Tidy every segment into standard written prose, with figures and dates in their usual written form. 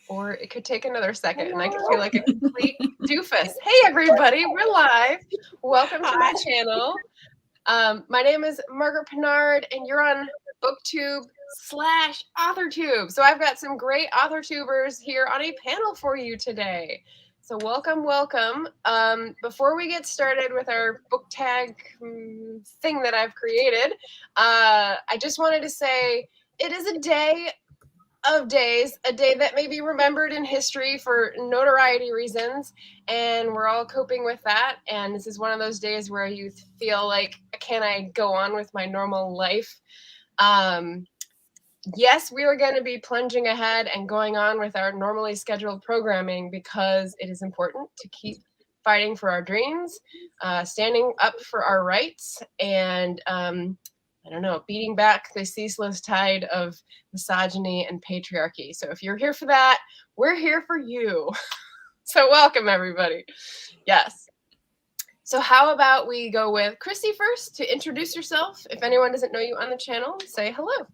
or it could take another second and I could feel like a complete doofus. Hey, everybody, we're live. Welcome to my channel. My name is Margaret Pinard, and you're on BookTube/AuthorTube. So I've got some great AuthorTubers here on a panel for you today. So welcome, welcome. Before we get started with our book tag thing that I've created, I just wanted to say it is a day of days, a day that may be remembered in history for notoriety reasons, and we're all coping with that. And this is one of those days where you feel like, can I go on with my normal life? Yes, we are going to be plunging ahead and going on with our normally scheduled programming because it is important to keep fighting for our dreams, standing up for our rights, and I don't know, beating back the ceaseless tide of misogyny and patriarchy. So if you're here for that, we're here for you. So welcome, everybody. Yes. So how about we go with Christy first to introduce yourself. If anyone doesn't know you on the channel, say hello.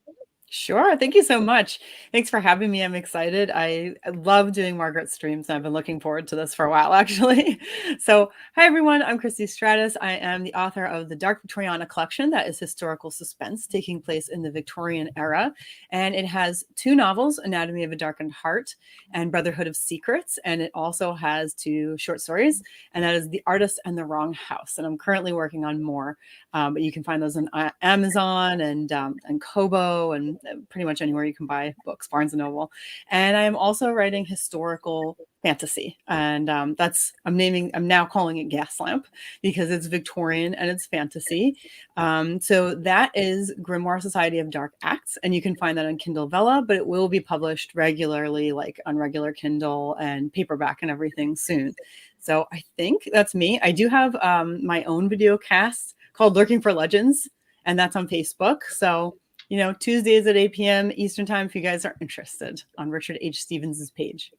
Sure. Thank you so much. Thanks for having me. I'm excited. I love doing Margaret's streams. And I've been looking forward to this for a while, actually. So hi, everyone. I'm Christy Stratus. I am the author of the Dark Victoriana collection. That is historical suspense taking place in the Victorian era. And it has 2 novels, Anatomy of a Darkened Heart and Brotherhood of Secrets. And it also has 2 short stories, and that is The Artist and the Wrong House. And I'm currently working on more, but you can find those on Amazon and Kobo and pretty much anywhere you can buy books, Barnes & Noble. And I'm also writing historical fantasy. And I'm now calling it Gaslamp because it's Victorian and it's fantasy. So that is Grimoire Society of Dark Acts. And you can find that on Kindle Vella, but it will be published regularly, like on regular Kindle and paperback and everything soon. So I think that's me. I do have my own video cast called Lurking for Legends, and that's on Facebook. So, you know, Tuesdays at 8 p.m. Eastern time if you guys are interested, on Richard H. Stevens' page.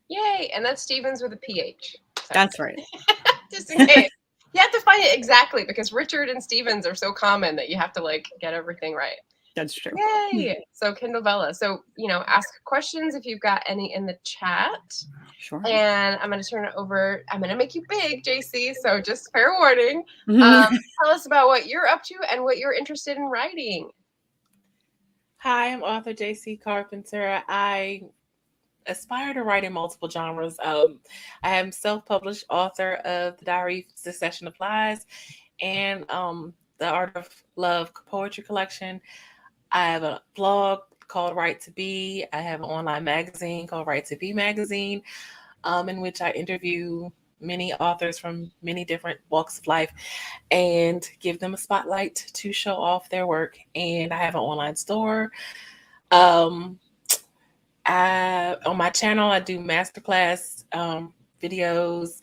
Yay, and that's Stevens with a PH. So. That's right. Just in case. You have to find it exactly because Richard and Stevens are so common that you have to like get everything right. That's true. Yay! So Kindle Vella. So, you know, ask questions if you've got any in the chat. Sure. And I'm going to turn it over. I'm going to make you big, JC. So just fair warning. Tell us about what you're up to and what you're interested in writing. Hi, I'm author JC Carpenter. I aspire to write in multiple genres. I am self-published author of The Diary Succession of Lies and The Art of Love poetry collection. I have a blog called Right to Be. I have an online magazine called Right to Be magazine, in which I interview many authors from many different walks of life and give them a spotlight to show off their work. And I have an online store. On my channel, I do masterclass videos,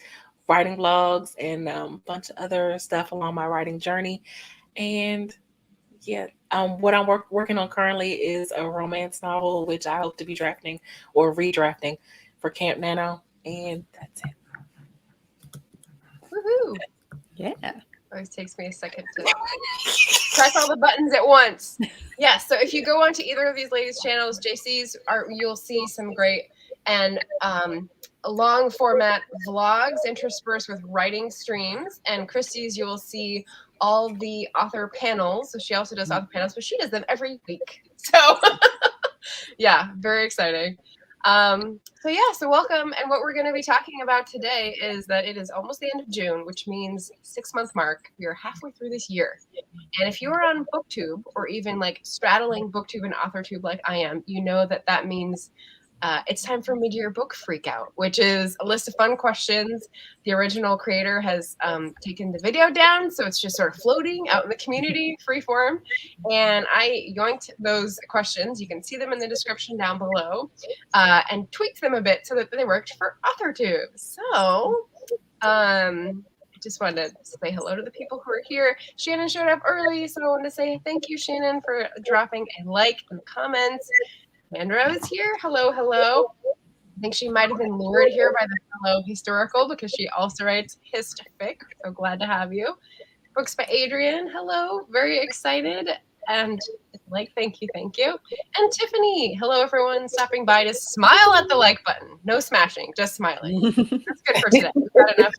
writing blogs, and a bunch of other stuff along my writing journey. And yeah, what I'm working on currently is a romance novel, which I hope to be drafting or redrafting for Camp Nano. And that's it. Woohoo! Yeah. Always takes me a second to press all the buttons at once. Yeah, so if you go onto either of these ladies' channels, JC's, you'll see some great and long format vlogs interspersed with writing streams. And Christy's, you will see all the author panels. So she also does author panels, but she does them every week. So yeah, very exciting. So welcome. And what we're going to be talking about today is that it is almost the end of June, which means 6-month mark. We are halfway through this year. And if you are on BookTube or even like straddling BookTube and AuthorTube like I am, you know that that means it's time for Mid-Year Book Freakout, which is a list of fun questions. The original creator has taken the video down, so it's just sort of floating out in the community, free form. And I yoinked those questions. You can see them in the description down below, and tweaked them a bit so that they worked for AuthorTube. So I just wanted to say hello to the people who are here. Shannon showed up early, so I wanted to say thank you, Shannon, for dropping a like in the comments. Sandra is here. Hello, hello. I think she might have been lured here by the fellow historical because she also writes histific. So glad to have you. Books by Adrian. Hello. Very excited. And Like, thank you. And Tiffany, hello everyone stopping by to smile at the like button. No smashing, just smiling. That's good for today. We've got enough.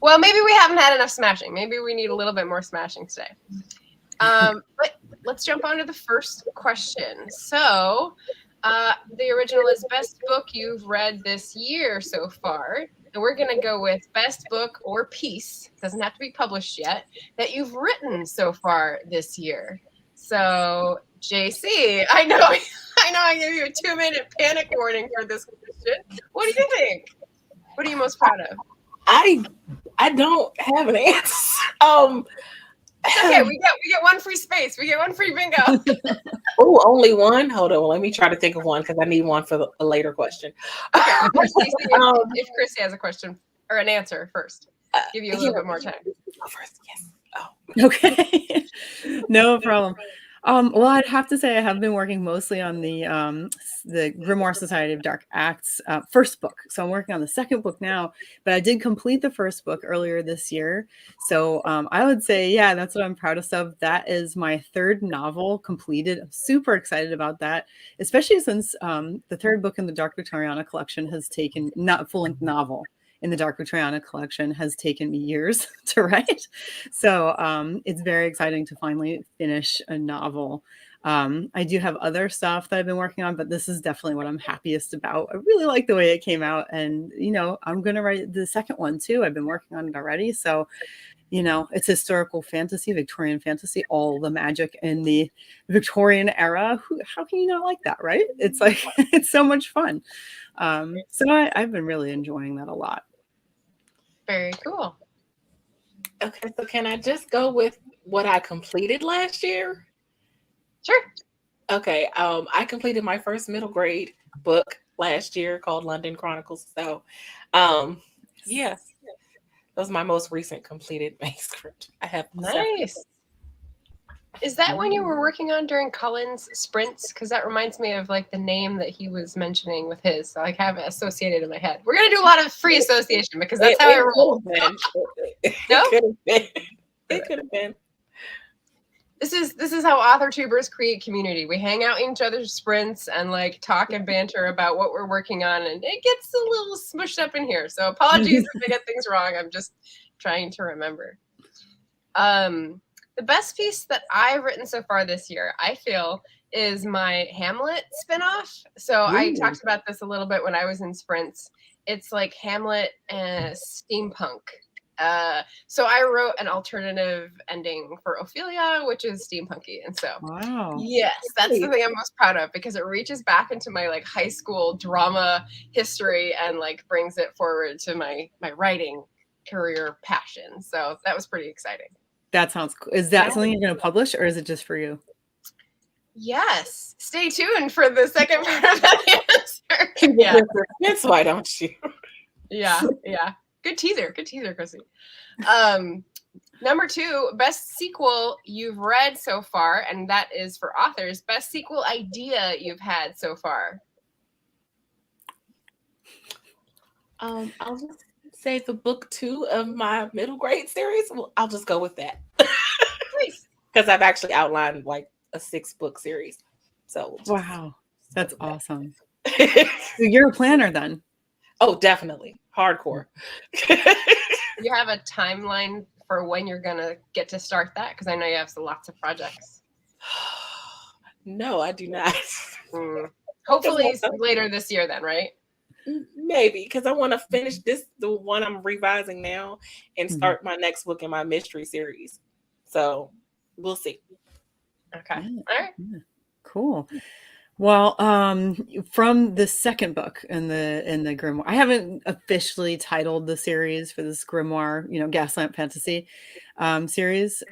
Well, maybe we haven't had enough smashing. Maybe we need a little bit more smashing today. But let's jump on to the first question. So the original is best book you've read this year so far. And we're going to go with best book or piece, doesn't have to be published yet, that you've written so far this year. So, JC, I know I gave you a 2-minute panic warning for this question. What do you think? What are you most proud of? I don't have an answer. Okay, we get one free space. We get one free bingo. Oh, only one? Hold on. Let me try to think of one because I need one for a later question. Okay. If Chrissy has a question or an answer first, give you a little bit more time. Go first, yes. Oh. Okay. No problem. Well, I'd have to say I have been working mostly on the Grimoire Society of Dark Acts first book. So I'm working on the second book now, but I did complete the first book earlier this year. So I would say, yeah, that's what I'm proudest of. That is my third novel completed. I'm super excited about that, especially since the third book in the Dark Victoriana collection has taken, not full-length novel in the Dark Victoriana collection has taken me years to write. So it's very exciting to finally finish a novel. I do have other stuff that I've been working on, but this is definitely what I'm happiest about. I really like the way it came out. And, you know, I'm going to write the second one too. I've been working on it already. So, you know, it's historical fantasy, Victorian fantasy, all the magic in the Victorian era. How can you not like that, right? It's like, it's so much fun. So I've been really enjoying that a lot. Very cool. Okay, so can I just go with what I completed last year? Sure. Okay, I completed my first middle grade book last year called London Chronicles. So, yes, that was my most recent completed manuscript. I have nice. Is that when you were working on during Cullen's sprints? Because that reminds me of like the name that he was mentioning with his. So I have it associated in my head. We're gonna do a lot of free association because that's how I roll. No? It could have been. This is how authorTubers create community. We hang out in each other's sprints and like talk and banter about what we're working on, and it gets a little smushed up in here. So apologies if I get things wrong. I'm just trying to remember. The best piece that I've written so far this year, I feel, is my Hamlet spinoff. So I talked about this a little bit when I was in sprints. It's like Hamlet and steampunk. So I wrote an alternative ending for Ophelia, which is steampunky. And so, yes, that's the thing I'm most proud of because it reaches back into my like high school drama history and like brings it forward to my writing career passion. So that was pretty exciting. That sounds cool. Is that something you're going to publish or is it just for you? Yes. Stay tuned for the second part of that answer. Yeah. That's why don't you? Yeah. Good teaser, Chrissy. Number 2, best sequel you've read so far, and that is for authors. Best sequel idea you've had so far. I'll just say the book 2 of my middle grade series. Well, I'll just go with that. Because I've actually outlined like a 6-book series. So wow, that's awesome. So you're a planner then? Oh, definitely. Hardcore. You have a timeline for when you're gonna get to start that? Because I know you have lots of projects. No, I do not. Hopefully later this year then, right? Maybe, because I want to finish the one I'm revising now, and start my next book in my mystery series. So we'll see. Okay. All right. Cool. Well, from the second book in the grimoire, I haven't officially titled the series for this grimoire, Gaslamp Fantasy series.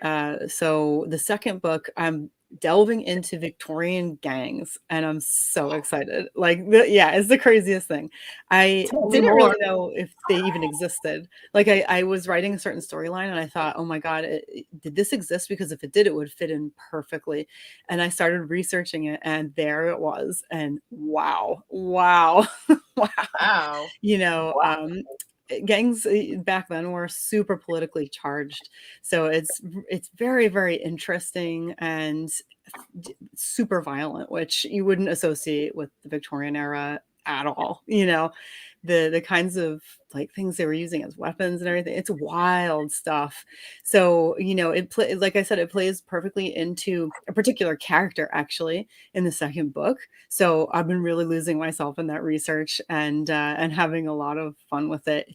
So the second book, I'm delving into Victorian gangs, and I'm so excited. Like, it's the craziest thing. I didn't really know if they even existed. Like, I was writing a certain storyline, and I thought, oh my God, did this exist? Because if it did, it would fit in perfectly. And I started researching it, and there it was. And wow. gangs back then were super politically charged. So it's very, very interesting and super violent, which you wouldn't associate with the Victorian era at all. You know, the kinds of like things they were using as weapons and everything. It's wild stuff. So, you know, like I said, it plays perfectly into a particular character actually in the second book. So I've been really losing myself in that research and having a lot of fun with it.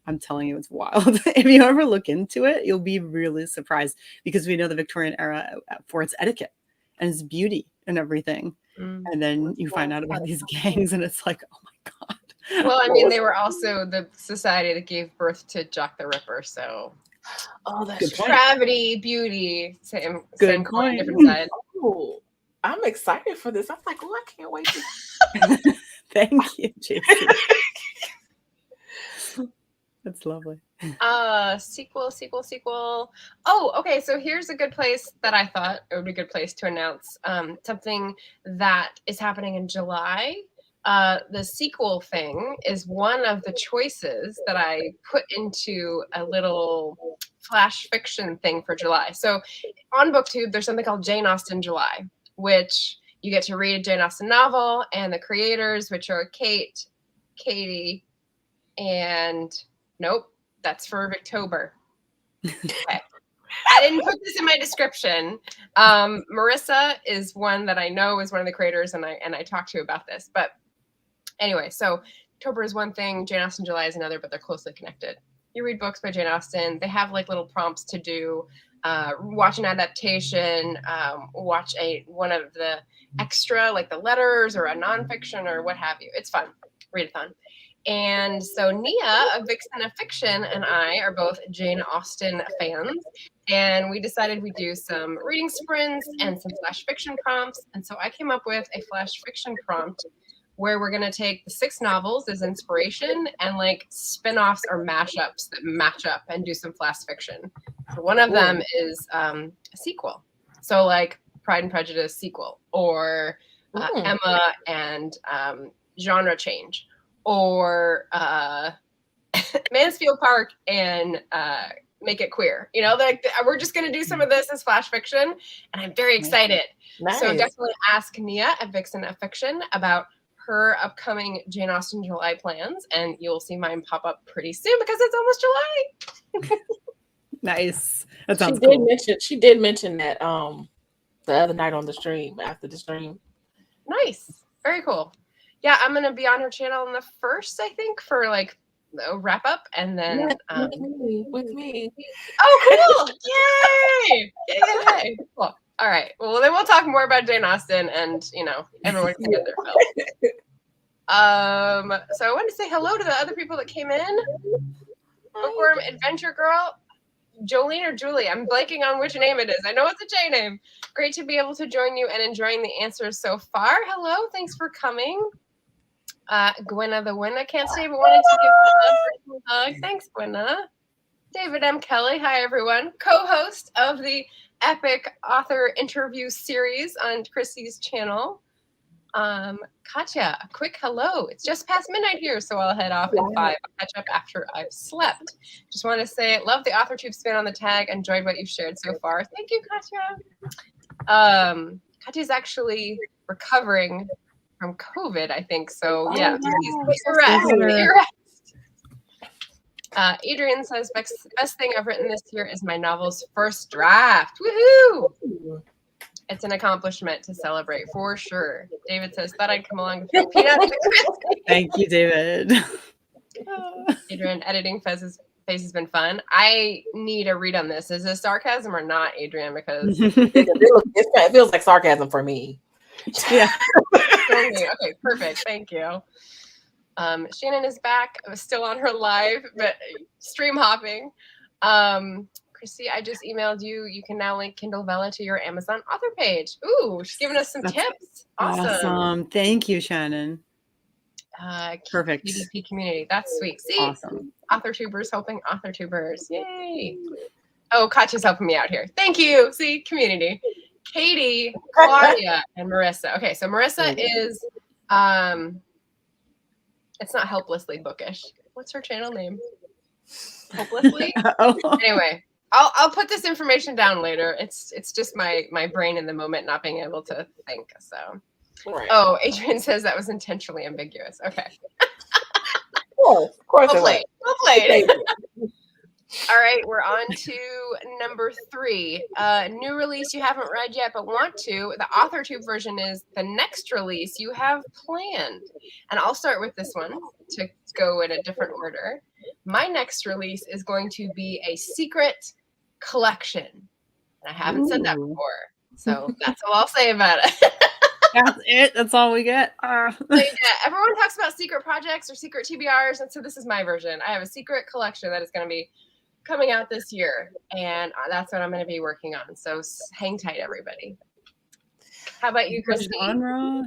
I'm telling you, it's wild. If you ever look into it, you'll be really surprised because we know the Victorian era for its etiquette and its beauty and everything. And then you find out about these gangs and it's like, oh my God. Well, I mean, they were also the society that gave birth to Jack the Ripper, so that's depravity, beauty, same Good coin, point. different side. Oh, I'm excited for this. I'm like, oh, I can't wait. Thank you, JC. That's lovely. Sequel. Oh, okay. So here's a good place that I thought it would be a good place to announce something that is happening in July. The sequel thing is one of the choices that I put into a little flash fiction thing for July. So on BookTube, there's something called Jane Austen July, which you get to read a Jane Austen novel, and the creators, which are Katie, and nope, that's for Victober. Okay. I didn't put this in my description. Marissa is one that I know is one of the creators, and I talked to about this. But anyway, so October is one thing, Jane Austen July is another, but they're closely connected. You read books by Jane Austen. They have like little prompts to do. Watch an adaptation, watch one of the extra, like the letters or a nonfiction or what have you. It's fun. Read-a-thon. And so Nia of Vixen of Fiction and I are both Jane Austen fans, and we decided we'd do some reading sprints and some flash fiction prompts. And so I came up with a flash fiction prompt where we're going to take the 6 novels as inspiration and like spin-offs or mashups that match up and do some flash fiction. So one of them is a sequel. So like Pride and Prejudice sequel, or Emma and genre change, or Mansfield Park and Make It Queer. You know, like we're just going to do some of this as flash fiction, and I'm very excited. Nice. So definitely ask Nia at Vixen of Fiction about her upcoming Jane Austen July plans, and you'll see mine pop up pretty soon because it's almost July. Nice. That sounds cool. She did mention that the other night on the stream, after the stream. Nice. Very cool. Yeah, I'm going to be on her channel on the 1st, I think, for like a wrap up, and then with me. Oh, cool! Yay! Yay! Cool. All right. Well, then we'll talk more about Jane Austen, and you know, everyone can get their fill. So I wanted to say hello to the other people that came in. Bookworm Adventure Girl, Jolene or Julie. I'm blanking on which name it is. I know it's a J name. Great to be able to join you and enjoying the answers so far. Hello, thanks for coming. Gwenna the Winna can't stay, but wanted to give a hug. Thanks, Gwenna. David M. Kelly, hi everyone. Co-host of the epic author interview series on Chrissy's channel. Katya, a quick hello. It's just past midnight here, so I'll head off in 5. I'll catch up after I've slept. Just want to say, love the AuthorTube spin on the tag. Enjoyed what you've shared so far. Thank you, Katya. Katya's actually recovering from COVID, I think. So yeah, please rest. Adrian says, best thing I've written this year is my novel's first draft. Woohoo! It's an accomplishment to celebrate for sure. David says, thought I'd come along with peanuts. Thank you, David. Adrian, editing face has been fun. I need a read on this. Is this sarcasm or not, Adrian? Because it feels like sarcasm for me. Yeah. Okay, perfect. Thank you. Shannon is back. I was still on her live, but stream hopping. Chrissy, I just emailed you. You can now link Kindle Vella to your Amazon author page. Ooh, she's giving us some tips. Awesome. Thank you, Shannon. Perfect. PDP community. That's sweet. See? Awesome. AuthorTubers helping AuthorTubers. Yay. Oh, Katya's helping me out here. Thank you. See? Community. Katie, Claudia, and Marissa. Okay, so Marissa is, it's not helplessly bookish. What's her channel name? hopelessly. Oh. Anyway, I'll put this information down later. It's just my brain in the moment not being able to think. So, Right. oh, Adrian says that was intentionally ambiguous. Okay, Of course. well played. Well played. All right, we're on to number 3. New release you haven't read yet but want to. The authorTube version is the next release you have planned. And I'll start with this one to go in a different order. My next release is going to be a secret collection. And I haven't said that before. So that's all I'll say about it. That's it. That's all we get. So, yeah, everyone talks about secret projects or secret TBRs. And so this is my version. I have a secret collection that is going to be coming out this year, and that's what I'm going to be working on. So hang tight, everybody. How about you, Christy? Genre?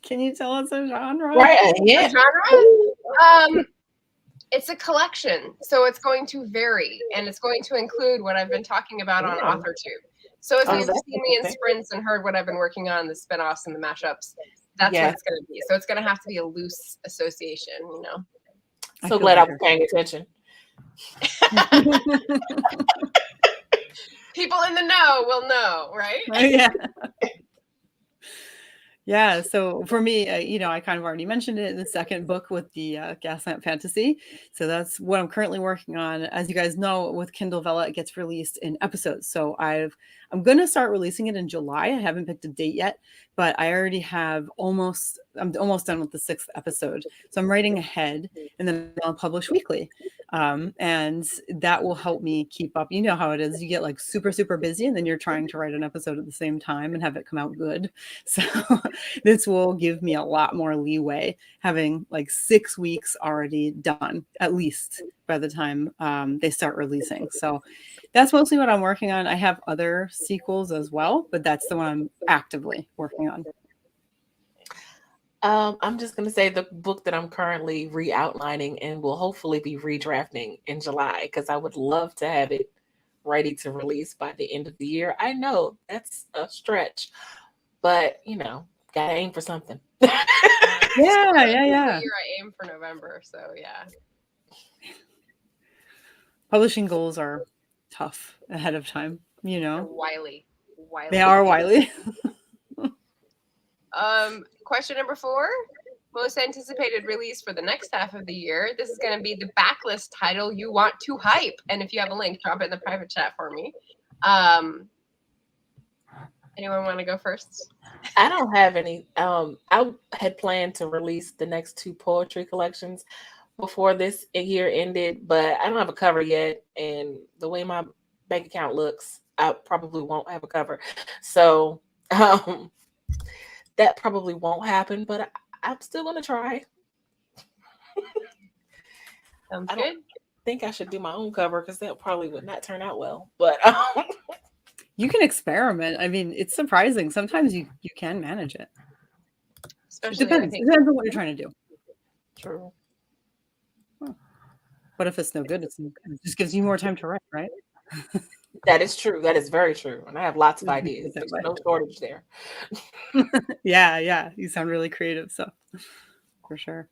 Can you tell us a genre? Right. Yeah. A genre? It's a collection, so it's going to vary, and it's going to include what I've been talking about on authorTube. So if you've seen me in sprints and heard what I've been working on, the spinoffs and the mashups, that's what it's going to be. So it's going to have to be a loose association, you know. So glad I was paying attention. People in the know will know, right? Yeah. Yeah. So for me, I kind of already mentioned it in the second book with the Gaslamp Fantasy. So that's what I'm currently working on. As you guys know, with Kindle Vella, it gets released in episodes. So I'm going to start releasing it in July. I haven't picked a date yet, but I already have I'm almost done with the 6th episode. So I'm writing ahead, and then I'll publish weekly. And that will help me keep up. You know how it is. You get like super, super busy, and then you're trying to write an episode at the same time and have it come out good. So this will give me a lot more leeway, having like 6 weeks already done, at least by the time they start releasing. So that's mostly what I'm working on. I have other sequels as well, but that's the one I'm actively working on. I'm just going to say the book that I'm currently re-outlining and will hopefully be redrafting in July, because I would love to have it ready to release by the end of the year. I know that's a stretch, but gotta aim for something. Yeah. I aim for November, so yeah. Publishing goals are tough ahead of time, They're wily. They are wily. Question number 4. Most anticipated release for the next half of the year. This is going to be the backlist title you want to hype. And if you have a link, drop it in the private chat for me. Anyone want to go first? I don't have any. I had planned to release the next 2 poetry collections before this year ended, but I don't have a cover yet. And the way my bank account looks, I probably won't have a cover. So that probably won't happen, but I'm still going to try. Sounds I good. don't think I should do my own cover, because that probably would not turn out well. But you can experiment. I mean, it's surprising. Sometimes you can manage it. Especially, it depends on what you're trying to do. True. But if it's no good, it just gives you more time to write, right? That is true. That is very true. And I have lots of ideas. There's no shortage there. Yeah. You sound really creative, so for sure.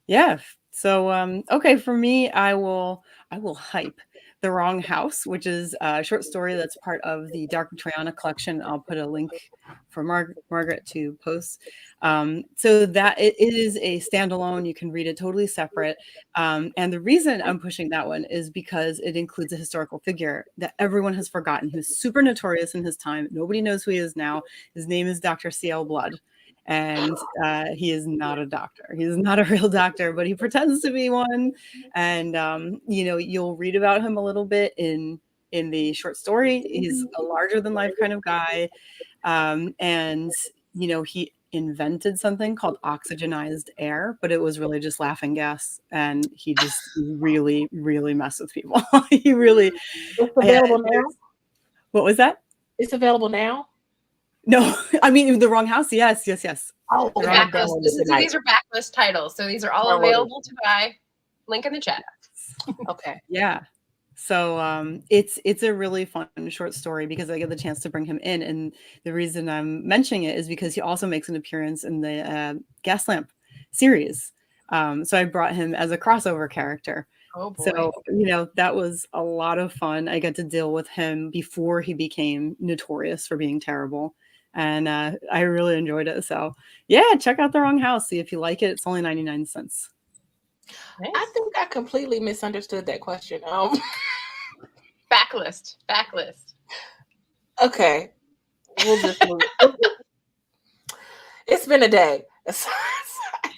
Yeah. So okay, for me, I will hype The Wrong House, which is a short story that's part of the Dark Triana collection. I'll put a link for Margaret to post. So that it is a standalone. You can read it totally separate. And the reason I'm pushing that one is because it includes a historical figure that everyone has forgotten. He was super notorious in his time. Nobody knows who he is now. His name is Dr. C.L. Blood. And he is not a doctor. He is not a real doctor, but he pretends to be one. And you'll read about him a little bit in the short story. He's a larger than life kind of guy, and he invented something called oxygenized air, but it was really just laughing gas, and he just really, really messed with people. He really. It's available now. What was that? It's available now. No, I mean The Wrong House. Yes. Oh, these are backlist titles, so these are all available to buy. Link in the chat. Okay. Yeah. So it's a really fun short story because I get the chance to bring him in, and the reason I'm mentioning it is because he also makes an appearance in the Gaslamp series. So I brought him as a crossover character. Oh boy. So, you know, that was a lot of fun. I got to deal with him before he became notorious for being terrible. And I really enjoyed it. So, yeah, check out The Wrong House. See if you like it. It's only 99 cents. Nice. I think I completely misunderstood that question. Backlist. Okay. We'll just move. It's been a day.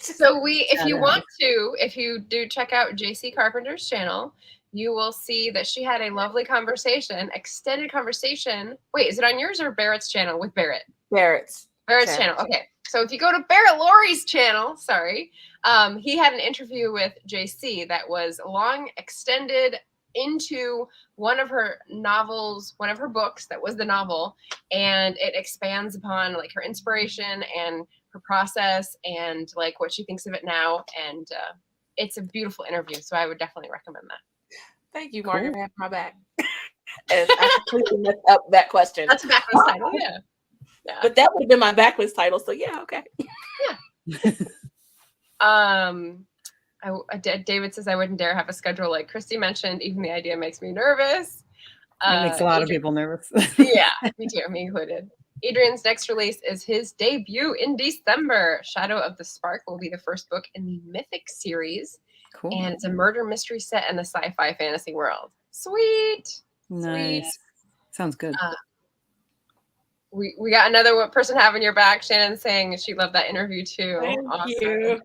So if you do check out JC Carpenter's channel, you will see that she had a lovely conversation, extended conversation. Wait, is it on yours or Barrett's channel with Barrett? Barrett's channel. Okay. So if you go to Barrett Laurie's channel, he had an interview with JC that was long, extended into one of her novels, one of her books that was the novel, and it expands upon like her inspiration and her process and like what she thinks of it now. And it's a beautiful interview. So I would definitely recommend that. Thank you, Margaret, for having my back. I completely messed up that question. That's a backlist title, yeah. But that would have been my backlist title, so yeah, okay. Yeah. David says I wouldn't dare have a schedule like Christy mentioned. Even the idea makes me nervous. It makes a lot of people nervous. Yeah, me too, me included. Adrian's next release is his debut in December. Shadow of the Spark will be the first book in the Mythic series. Cool. And it's a murder mystery set in the sci-fi fantasy world. Sweet. Nice. Sweet. Sounds good. We got another person having your back. Shannon saying she loved that interview too. Thank you.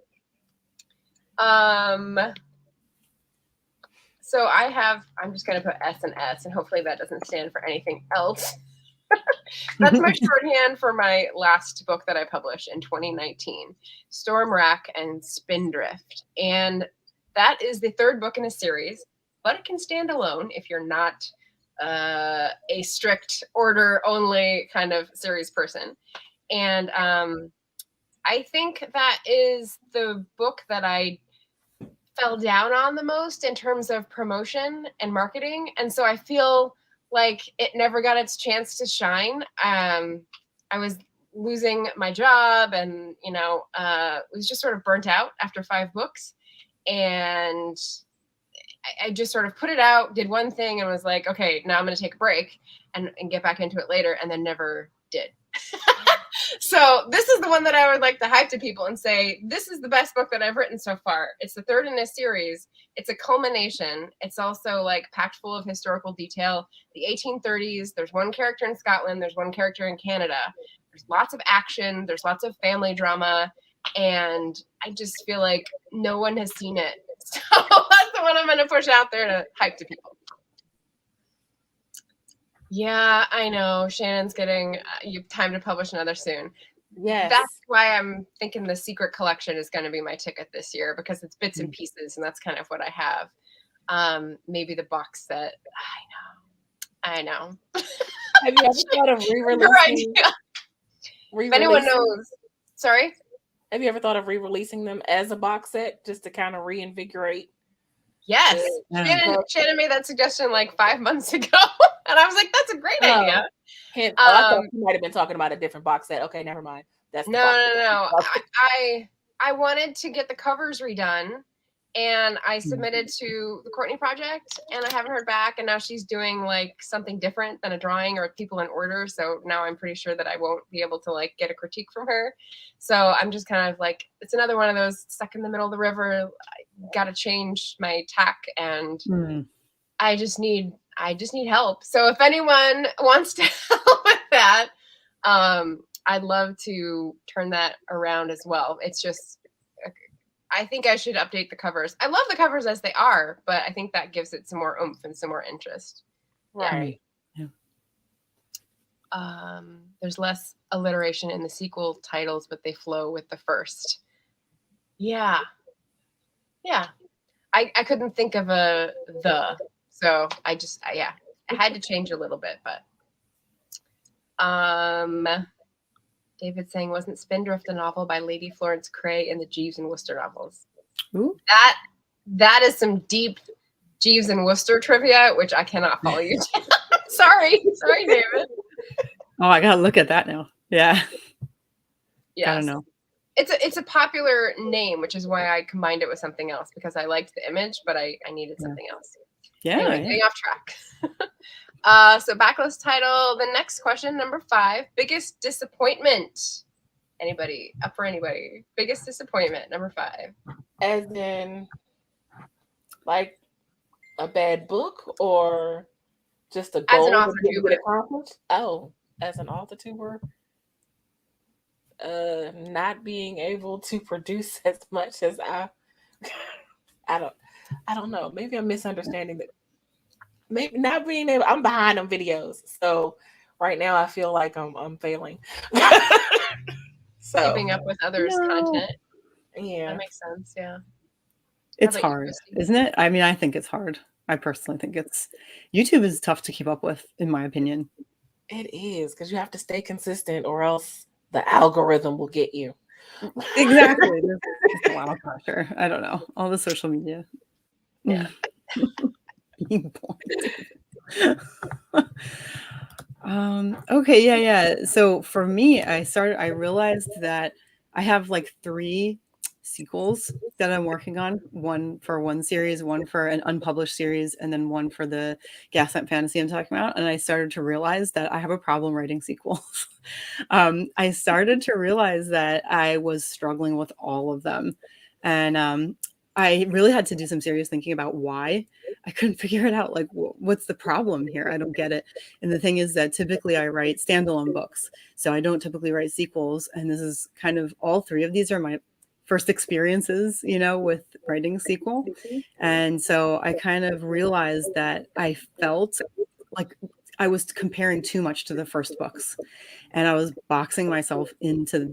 So I'm just going to put S and S, and hopefully that doesn't stand for anything else. That's my shorthand for my last book that I published in 2019, Storm Rack and Spindrift. And that is the third book in a series, but it can stand alone if you're not a strict order only kind of series person. And I think that is the book that I fell down on the most in terms of promotion and marketing. And so I feel like it never got its chance to shine. I was losing my job and, was just sort of burnt out after 5 books. And I just sort of put it out, did one thing and was like, okay, now I'm going to take a break and get back into it later, and then never did. So this is the one that I would like to hype to people and say, this is the best book that I've written so far. It's the third in a series. It's a culmination. It's also like packed full of historical detail. The 1830s, there's one character in Scotland. There's one character in Canada. There's lots of action. There's lots of family drama. And I just feel like no one has seen it. So that's the one I'm going to push out there to hype to people. Yeah, I know. Shannon's getting you time to publish another soon. Yes. That's why I'm thinking the Secret Collection is going to be my ticket this year, because it's bits and pieces, and that's kind of what I have. Maybe the box set. I know. Have you ever thought of re-releasing? If anyone knows. Sorry? Have you ever thought of re-releasing them as a box set just to kind of reinvigorate? Yes. Shannon made that suggestion like 5 months ago. And I was like, that's a great idea. I thought you might have been talking about a different box set. Okay, never mind. That's no. I wanted to get the covers redone, and I submitted to the Courtney Project, and I haven't heard back. And now she's doing like something different than a drawing or people in order. So now I'm pretty sure that I won't be able to like get a critique from her. So I'm just kind of like, it's another one of those stuck in the middle of the river. I got to change my tack, and I just need help. So if anyone wants to help with that, I'd love to turn that around as well. It's just, I think I should update the covers. I love the covers as they are, but I think that gives it some more oomph and some more interest. Right. Yeah. There's less alliteration in the sequel titles, but they flow with the first. Yeah. I couldn't think of so I had to change a little bit, but David saying, wasn't Spindrift a novel by Lady Florence Cray in the Jeeves and Wooster novels? Ooh. That is some deep Jeeves and Wooster trivia, which I cannot follow you. Sorry, David. Oh, I gotta look at that now. Yeah. Yes. Gotta know. It's a popular name, which is why I combined it with something else, because I liked the image, but I needed something else. Yeah. Anyway, getting off track. So backlist title. The next question, number 5, biggest disappointment. Anybody? Up for anybody? Biggest disappointment, number 5. As in, like a bad book, or just a As an goal that didn't authorTUBER. get accomplished? Oh, as an authorTUBER, not being able to produce as much as I don't know. Maybe I'm misunderstanding that. Maybe not being able. I'm behind on videos, so right now I feel like I'm failing. So Keeping up with others' content. yeah, That makes sense. Yeah. It's hard, isn't it? I mean, I think it's hard. I personally think YouTube is tough to keep up with, in my opinion. It is, because you have to stay consistent, or else the algorithm will get you. Exactly. There's a lot of pressure. I don't know. All the social media. Yeah. Being okay, yeah. So for me, I realized that I have like 3 sequels that I'm working on. One for one series, one for an unpublished series, and then one for the Gaslamp Fantasy I'm talking about. And I started to realize that I have a problem writing sequels. I started to realize that I was struggling with all of them. And I really had to do some serious thinking about why. I couldn't figure it out. Like, what's the problem here? I don't get it. And the thing is that typically I write standalone books. So I don't typically write sequels. And this is kind of, all 3 of these are my first experiences, with writing a sequel. And so I kind of realized that I felt like I was comparing too much to the first books. And I was boxing myself into,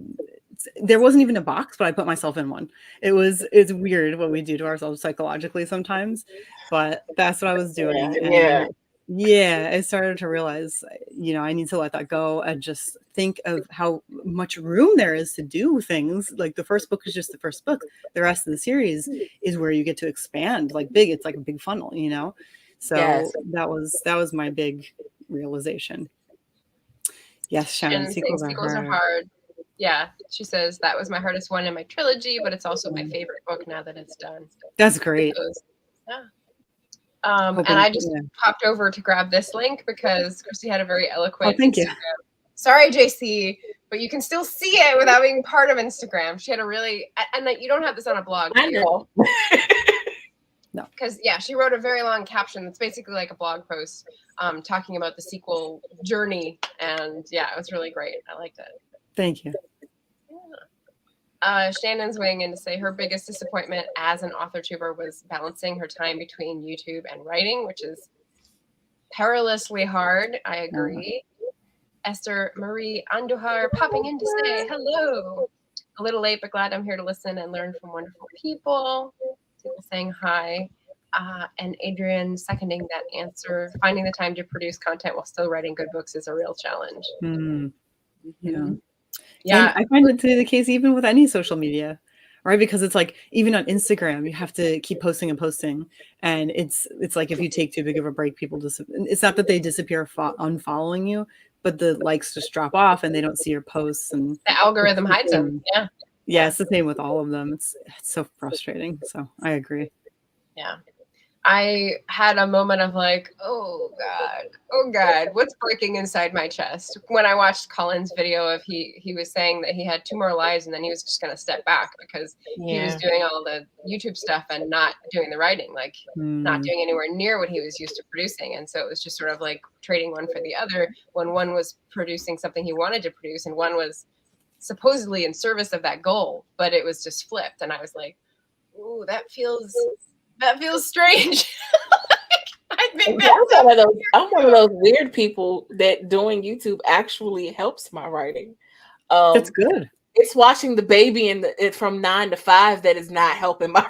there wasn't even a box, but I put myself in one. It's weird what we do to ourselves psychologically sometimes, but that's what I was doing. Yeah, I started to realize, I need to let that go and just think of how much room there is to do things. Like the first book is just the first book. The rest of the series is where you get to expand like big. It's like a big funnel, So Yes. that was my big realization. Yes, Shannon, sequels are hard. Yeah, she says that was my hardest one in my trilogy, but it's also my favorite book now that it's done. That's great. Yeah. And I just popped over to grab this link because Christy had a very eloquent thank you. Sorry, JC, but you can still see it without being part of Instagram. She had a really, and you don't have this on a blog. I know. No. Because, she wrote a very long caption that's basically like a blog post talking about the sequel journey. And it was really great. I liked it. Thank you. Shannon's weighing in to say her biggest disappointment as an authorTuber was balancing her time between YouTube and writing, which is perilously hard. I agree. Esther Marie Andujar popping in to say hello. A little late, but glad I'm here to listen and learn from wonderful people. People saying hi. And Adrian seconding that answer. Finding the time to produce content while still writing good books is a real challenge. Yeah, I find it to be the case even with any social media, right? Because it's like, even on Instagram, you have to keep posting and posting. And it's like, if you take too big of a break, people it's not that they disappear unfollowing you, but the likes just drop off and they don't see your posts. And the algorithm hides them. Yeah, it's the same with all of them. It's so frustrating. So I agree. Yeah. I had a moment of like, oh God, what's breaking inside my chest? When I watched Colin's video of he was saying that he had 2 more lives and then he was just going to step back because he was doing all the YouTube stuff and not doing the writing, like not doing anywhere near what he was used to producing. And so it was just sort of like trading one for the other when one was producing something he wanted to produce and one was supposedly in service of that goal, but it was just flipped. And I was like, ooh, that feels strange. I think I'm one of those weird people that doing YouTube actually helps my writing. That's good. It's watching the baby and from 9 to 5 that is not helping my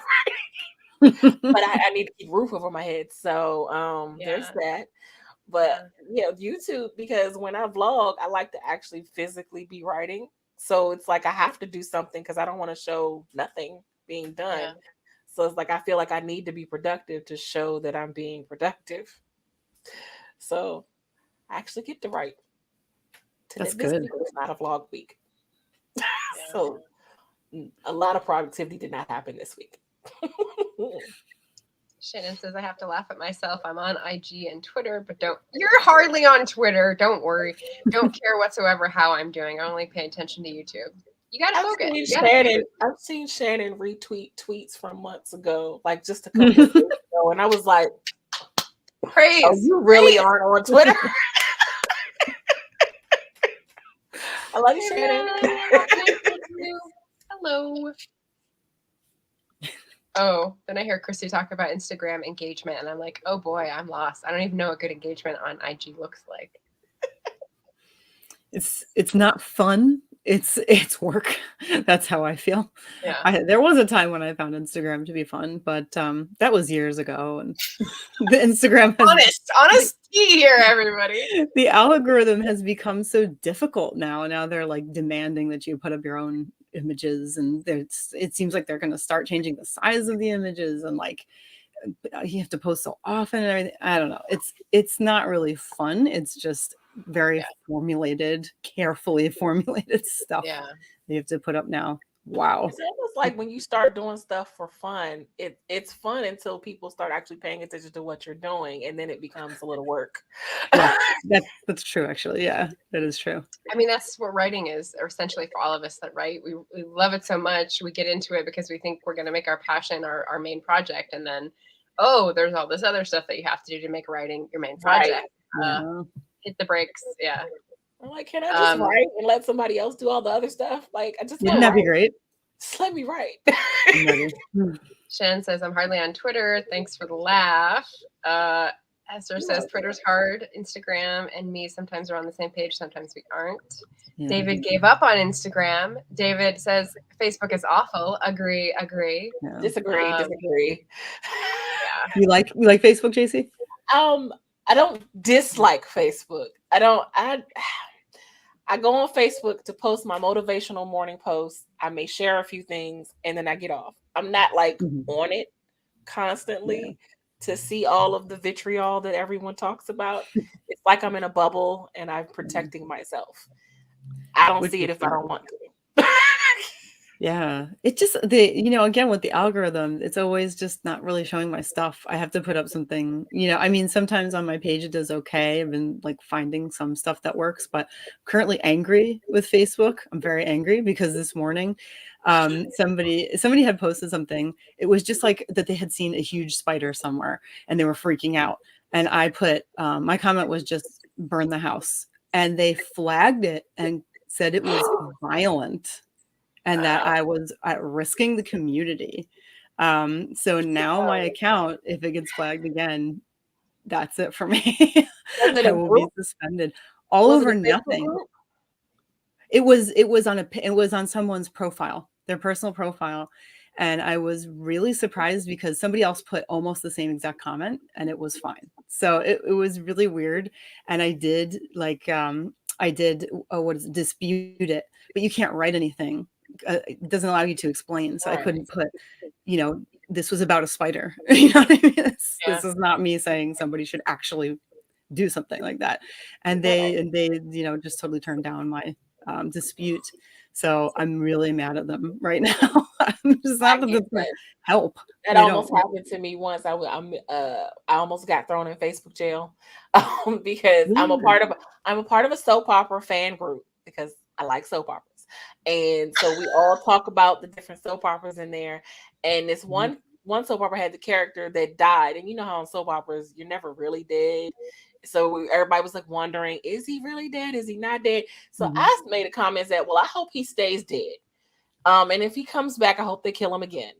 writing. But I need to keep a roof over my head. So there's that. But YouTube, because when I vlog, I like to actually physically be writing. So it's like I have to do something because I don't want to show nothing being done. Yeah. So it's like I feel like I need to be productive to show that I'm being productive. So I actually get to write. That's good. It's not a vlog week. So a lot of productivity did not happen this week. Shannon says I have to laugh at myself. I'm on IG and Twitter, but you're hardly on Twitter. Don't worry. Don't care whatsoever how I'm doing. I only pay attention to YouTube. You gotta focus. I've seen Shannon retweet tweets from months ago, like just a couple of years ago, and I was like, praise. Oh, you really aren't on Twitter. I love you, Shannon. Hello. Oh, then I hear Christy talk about Instagram engagement, and I'm like, oh boy, I'm lost. I don't even know what good engagement on IG looks like. It's not fun. It's work. That's how I feel. Yeah. There was a time when I found Instagram to be fun, but that was years ago. And the Instagram has honesty here, everybody. The algorithm has become so difficult now. Now they're like demanding that you put up your own images, and it seems like they're going to start changing the size of the images, and like you have to post so often and everything. I don't know. It's not really fun. It's just very formulated, carefully formulated stuff you have to put up now. Wow. It's almost like when you start doing stuff for fun, it's fun until people start actually paying attention to what you're doing, and then it becomes a little work. Yeah, that's true, actually. Yeah, that is true. I mean, that's what writing is, or essentially for all of us that write. We love it so much. We get into it because we think we're going to make our passion our main project, and then, oh, there's all this other stuff that you have to do to make writing your main project. Hit the brakes. Yeah. I'm like, can I just write and let somebody else do all the other stuff? Like, I just wouldn't that be great? Just let me write. Shannon says, I'm hardly on Twitter. Thanks for the laugh. Esther says, Twitter's hard. Instagram and me sometimes are on the same page. Sometimes we aren't. Yeah. David gave up on Instagram. David says, Facebook is awful. Agree. Yeah. Disagree. Yeah. You like Facebook, JC? I don't dislike Facebook. I go on Facebook to post my motivational morning posts. I may share a few things and then I get off. I'm not like on it constantly to see all of the vitriol that everyone talks about. It's like I'm in a bubble and I'm protecting myself. I don't see it if I don't want to. Yeah, it just again with the algorithm, it's always just not really showing my stuff. I have to put up something, I mean, sometimes on my page it does okay. I've been like finding some stuff that works, but I'm currently angry with Facebook. I'm very angry because this morning somebody had posted something. It was just like that they had seen a huge spider somewhere and they were freaking out. And I put my comment was just burn the house, and they flagged it and said it was violent. And that I was risking the community. So now my account, if it gets flagged again, that's it for me. I will be suspended. All over nothing. It was on someone's profile, their personal profile. And I was really surprised because somebody else put almost the same exact comment and it was fine. So it was really weird. And I did dispute it, but you can't write anything. It doesn't allow you to explain. So I couldn't put, this was about a spider. You know what I mean? This is not me saying somebody should actually do something like that. And they just totally turned down my dispute. So I'm really mad at them right now. I'm just not going to help. That almost happened to me once. I almost got thrown in Facebook jail because I'm a part of a soap opera fan group because I like soap operas. And so we all talk about the different soap operas in there. And this one soap opera had the character that died. And you know how in soap operas, you're never really dead. So everybody was like wondering, is he really dead? Is he not dead? So I made a comment that, well, I hope he stays dead. And if he comes back, I hope they kill him again.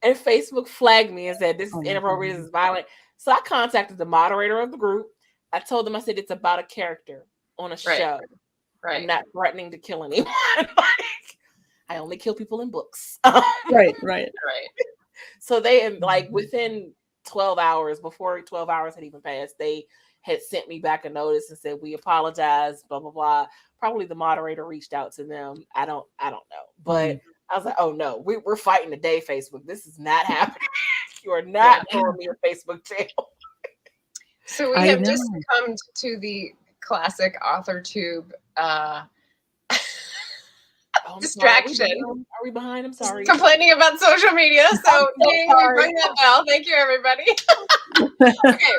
And Facebook flagged me and said, this is inappropriate, this is violent. So I contacted the moderator of the group. I told them, I said, it's about a character on a show. Right. I'm not threatening to kill anyone. I only kill people in books. Right. So they within 12 hours, before 12 hours had even passed, they had sent me back a notice and said, we apologize, blah, blah, blah. Probably the moderator reached out to them. I don't know. But I was like, oh no, we're fighting today, Facebook. This is not happening. You are not throwing me a Facebook jail. So we have just come to the classic authorTube distraction. Are we behind? I'm sorry. Complaining about social media. So ding, we rung that bell. Thank you, everybody. Okay.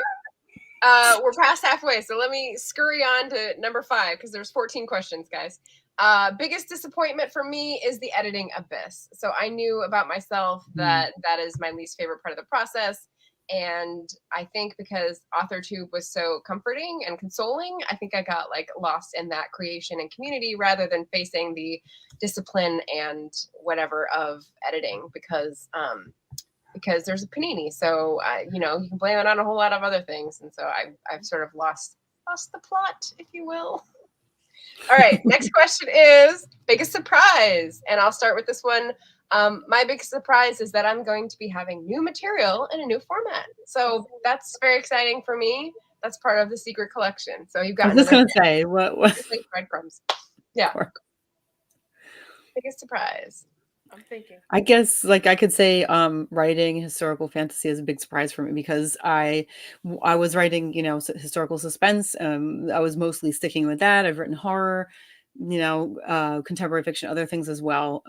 We're past halfway, so let me scurry on to number 5 because there's 14 questions, guys. Biggest disappointment for me is the editing abyss. So I knew about myself that that is my least favorite part of the process. And I think because AuthorTube was so comforting and consoling, I think I got like lost in that creation and community rather than facing the discipline and whatever of editing because there's a panini. So you know, you can blame it on a whole lot of other things. And so I've sort of lost the plot, if you will. All right, next question is biggest surprise. And I'll start with this one. My biggest surprise is that I'm going to be having new material in a new format. So that's very exciting for me. That's part of the secret collection. So you've got I was just going to say, what breadcrumbs. Yeah. Biggest surprise. I'm thinking. I guess like I could say writing historical fantasy is a big surprise for me because I was writing, you know, historical suspense. I was mostly sticking with that. I've written horror, you know, contemporary fiction, other things as well.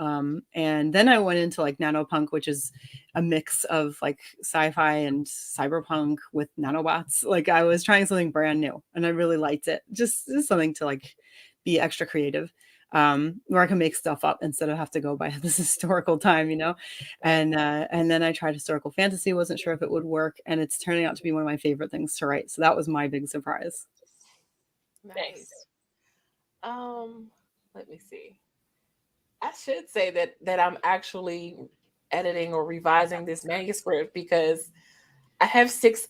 And then I went into like nanopunk, which is a mix of like sci-fi and cyberpunk with nanobots. Like I was trying something brand new and I really liked it. Just something to like be extra creative. Where I can make stuff up instead of have to go by this historical time, you know. And then I tried historical fantasy, wasn't sure if it would work, and it's turning out to be one of my favorite things to write. So that was my big surprise. Nice. Let me see. I should say that I'm actually editing or revising this manuscript because I have six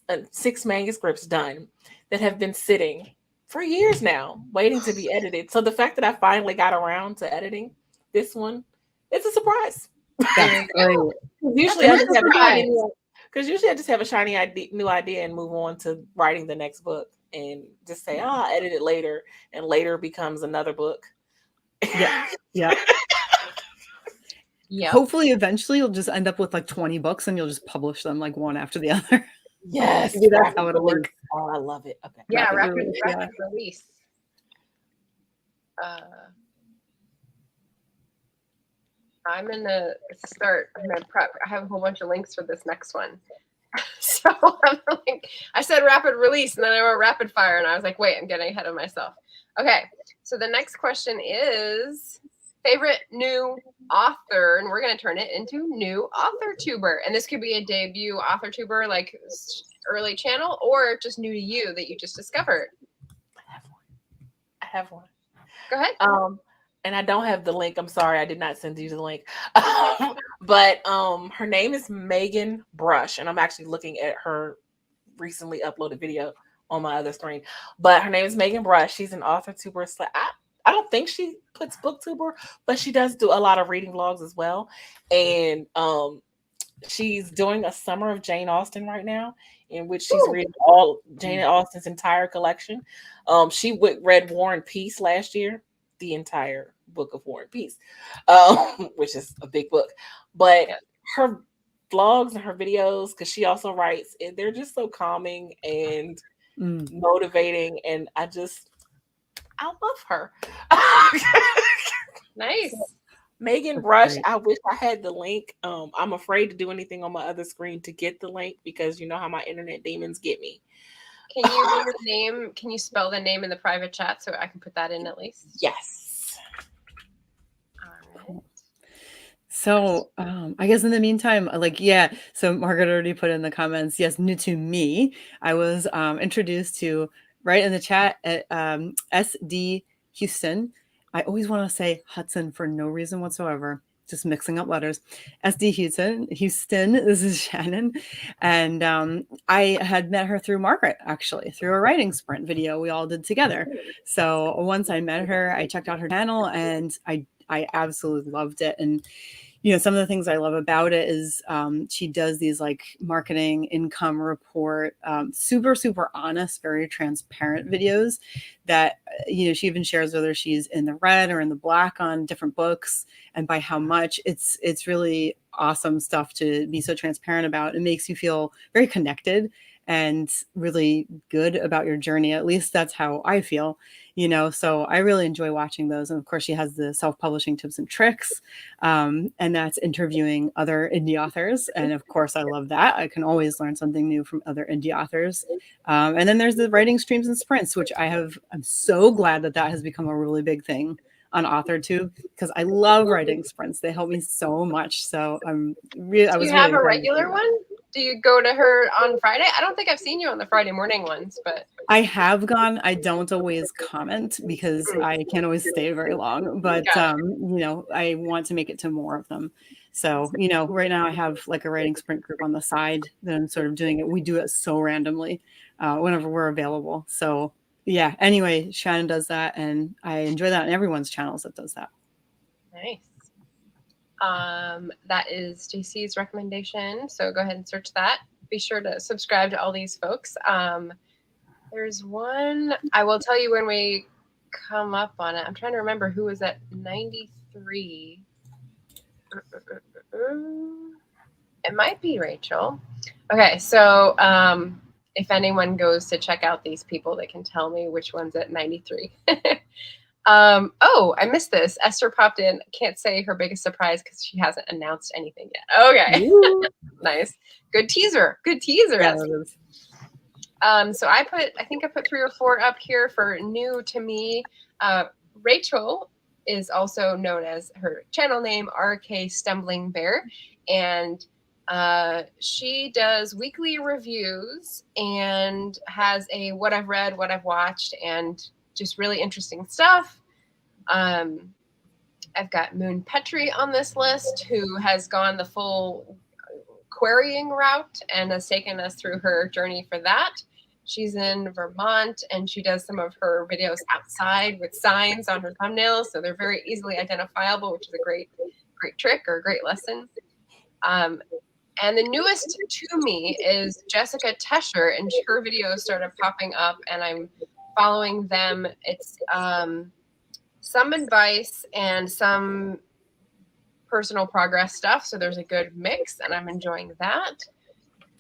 manuscripts done that have been sitting for years now, waiting to be edited. So the fact that I finally got around to editing this one, it's a surprise. Usually I just have a shiny new idea and move on to writing the next book and just say, oh, I'll edit it later, and later becomes another book. Yeah. Hopefully eventually you'll just end up with like 20 books and you'll just publish them like one after the other. Yes, maybe that's how it'll work. Oh, I love it. Okay. Yeah, rapid release. I'm gonna start. I'm gonna prep. I have a whole bunch of links for this next one. So I'm like, I said rapid release, and then I wrote rapid fire, and I was like, wait, I'm getting ahead of myself. Okay, so the next question is favorite new author, and we're gonna turn it into new authorTuber, and this could be a debut authorTuber, like early channel, or just new to you that you just discovered. I have one. Go ahead. And I don't have the link. I'm sorry, I did not send you the link. But her name is Megan Brush, and I'm actually looking at her recently uploaded video on my other screen. But her name is Megan Brush. She's an authorTuber. I don't think she puts booktuber, but she does do a lot of reading vlogs as well. And she's doing a summer of Jane Austen right now, in which she's reading all Jane Austen's entire collection. She read War and Peace last year, the entire book of War and Peace, which is a big book. But her vlogs and her videos, because she also writes, and they're just so calming and motivating, and I love her. Nice. Megan Brush. I wish I had the link. I'm afraid to do anything on my other screen to get the link because you know how my internet demons get me. Can you do the name? Can you spell the name in the private chat so I can put that in at least? Yes. All right. So I guess in the meantime, so Margaret already put in the comments, yes, new to me. I was introduced to, right in the chat, at SD Houston. I always want to say Hudson for no reason whatsoever, just mixing up letters. SD Houston, this is Shannon. And I had met her through Margaret, actually, through a writing sprint video we all did together. So once I met her, I checked out her channel and I absolutely loved it. And you know, some of the things I love about it is she does these like marketing income report, super, super honest, very transparent videos that, you know, she even shares whether she's in the red or in the black on different books and by how much. It's really awesome stuff to be so transparent about. It makes you feel very connected and really good about your journey. At least that's how I feel, you know, so I really enjoy watching those. And of course, she has the self-publishing tips and tricks, and that's interviewing other indie authors. And of course, I love that. I can always learn something new from other indie authors. And then there's the writing streams and sprints, which I'm so glad that has become a really big thing on AuthorTube, because I love writing sprints. They help me so much. So I was really have a regular one? Do you go to her on Friday? I don't think I've seen you on the Friday morning ones, but I have gone. I don't always comment because I can't always stay very long, but you know, I want to make it to more of them. So, you know, right now I have like a writing sprint group on the side that I'm sort of doing it. We do it so randomly whenever we're available. So yeah, anyway, Shannon does that and I enjoy that, and everyone's channels that does that. Nice. That is JC's recommendation. So go ahead and search that. Be sure to subscribe to all these folks. There's one, I will tell you when we come up on it. I'm trying to remember who was at 93. It might be Rachel. Okay, so if anyone goes to check out these people, they can tell me which one's at 93. Oh, I missed this. Esther popped in. Can't say her biggest surprise because she hasn't announced anything yet. Okay. Nice. Good teaser. Good teaser. Yeah, so I think I put 3 or 4 up here for new to me. Rachel is also known as her channel name, RK Stumbling Bear. And she does weekly reviews and has a what I've read, what I've watched, and just really interesting stuff. I've got Moon Petrie on this list, who has gone the full querying route and has taken us through her journey for that. She's in Vermont, and she does some of her videos outside with signs on her thumbnails, so they're very easily identifiable, which is a great trick or a great lesson. And the newest to me is Jessica Tesher, and her videos started popping up, and I'm following them. It's some advice and some personal progress stuff, so there's a good mix, and I'm enjoying that.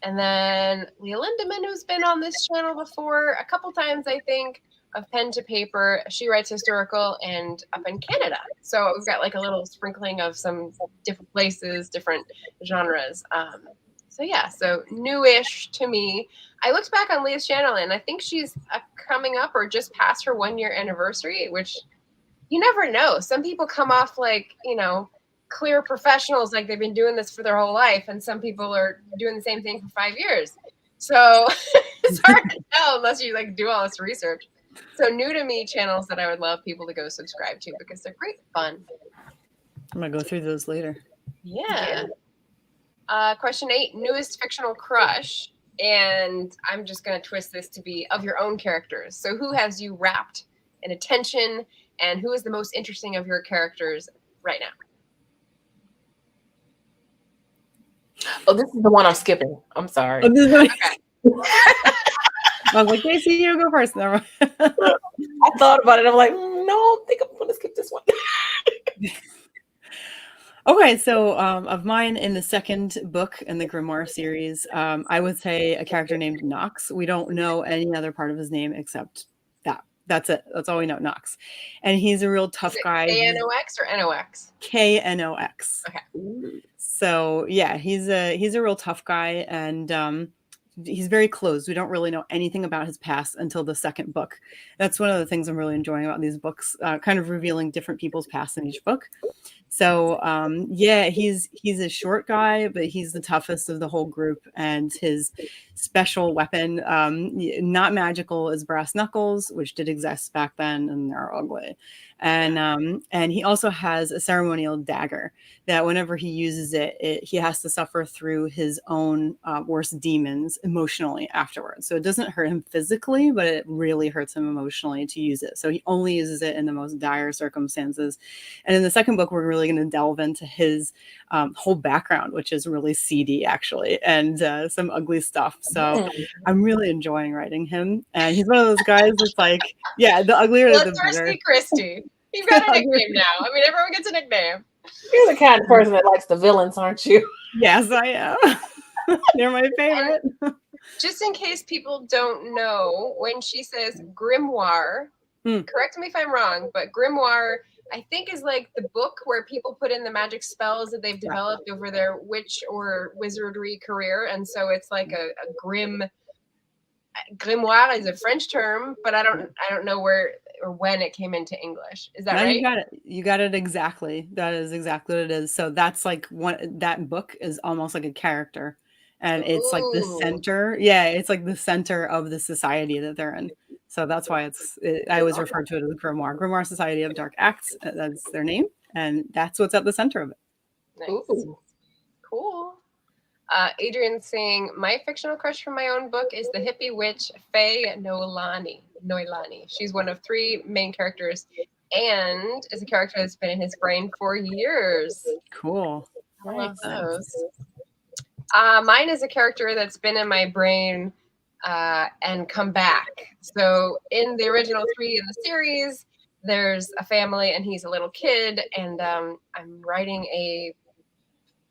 And then Leah Lindemann, who's been on this channel before a couple times, I think, of Pen to Paper. She writes historical and up in Canada. So we've got like a little sprinkling of some different places, different genres. So yeah, so newish to me. I looked back on Leah's channel, and I think she's coming up or just past her 1-year anniversary, which you never know. Some people come off like, you know, clear professionals, like they've been doing this for their whole life, and some people are doing the same thing for 5 years. So it's hard to tell unless you like do all this research. So new to me channels that I would love people to go subscribe to because they're great fun. I'm gonna go through those later. Yeah. Question 8, newest fictional crush. And I'm just going to twist this to be of your own characters. So who has you wrapped in attention, and who is the most interesting of your characters right now? Oh, this is the one I'm skipping. I'm sorry. Oh, Okay. I was like, Casey, you go first. Never mind. I thought about it. I'm like, no, I think I'm going to skip this one. Okay, so of mine in the second book in the Grimoire series, I would say a character named Knox. We don't know any other part of his name except that. That's it. That's all we know, Knox. And he's a real tough guy. K-N-O-X or N-O-X? K-N-O-X. Okay. So yeah, he's a real tough guy, and he's very closed. We don't really know anything about his past until the second book. That's one of the things I'm really enjoying about these books, kind of revealing different people's past in each book. So yeah, he's a short guy, but he's the toughest of the whole group, and his special weapon, not magical, is brass knuckles, which did exist back then, and they're ugly. And he also has a ceremonial dagger that whenever he uses it, he has to suffer through his own worst demons emotionally afterwards. So it doesn't hurt him physically, but it really hurts him emotionally to use it. So he only uses it in the most dire circumstances. And in the second book, we're really going to delve into his whole background, which is really seedy, actually, and some ugly stuff. So I'm really enjoying writing him. And he's one of those guys that's like, yeah, the uglier the better. Bloodthirsty Christy. You've got a nickname now. I mean, everyone gets a nickname. You're the kind of person that likes the villains, aren't you? Yes, I am. They're my favorite. Just in case people don't know, when she says grimoire, correct me if I'm wrong, but grimoire, I think, is like the book where people put in the magic spells that they've developed over their witch or wizardry career. And so it's like a grimoire is a French term, but I don't know where or when it came into English. Is that No, right? you got it. You got it exactly. That is exactly what it is. So that's like that book is almost like a character. And it's like the Ooh. center. Yeah, it's like the center of the society that they're in. So that's why I always refer to it as Grimoire. Grimoire Society of Dark Acts. That's their name. And that's what's at the center of it. Nice. Ooh. Cool. Adrian's saying, my fictional crush from my own book is the hippie witch Faye Noilani. She's one of 3 main characters and is a character that's been in his brain for years. Cool. I love those. Mine is a character that's been in my brain and come back. So in the original 3 in the series, there's a family and he's a little kid, and I'm writing a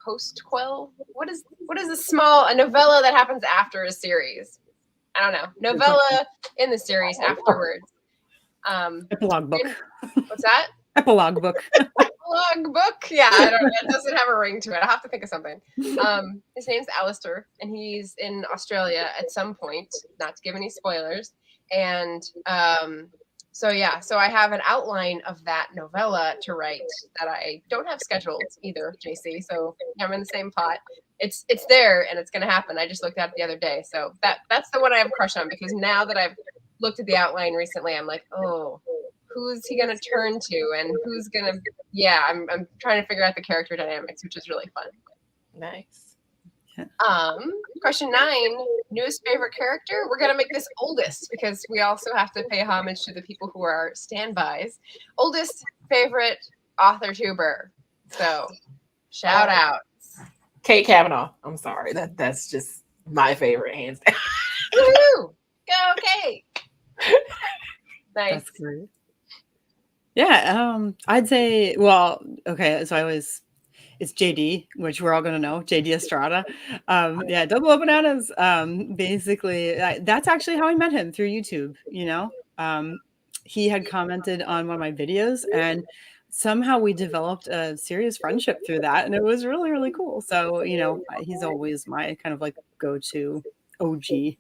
postquel. What is a novella that happens after a series? I don't know. Novella in the series afterwards. Epilogue book. What's that? Epilogue book. Epilogue book. Yeah, I don't know. It doesn't have a ring to it. I'll have to think of something. His name's Alistair, and he's in Australia at some point, not to give any spoilers. And so I have an outline of that novella to write that I don't have scheduled either, JC. So I'm in the same pot. It's there and it's going to happen. I just looked at it the other day. So that's the one I have a crush on, because now that I've looked at the outline recently, I'm like, oh, who's he going to turn to, and who's going to, I'm trying to figure out the character dynamics, which is really fun. Nice. Question 9, newest favorite character. We're gonna make this oldest because we also have to pay homage to the people who are standbys. Oldest favorite authorTUBER. So shout out. Kate Kavanaugh. I'm sorry. That's just my favorite, hands down. Woohoo! Go Kate. Nice. That's great. Yeah, I'd say, well, okay, so it's JD, which we're all going to know, JD Estrada. Double O Bananas. Basically, that's actually how I met him, through YouTube, you know. He had commented on one of my videos, and somehow we developed a serious friendship through that, and it was really, really cool. So, you know, he's always my kind of like go-to OG,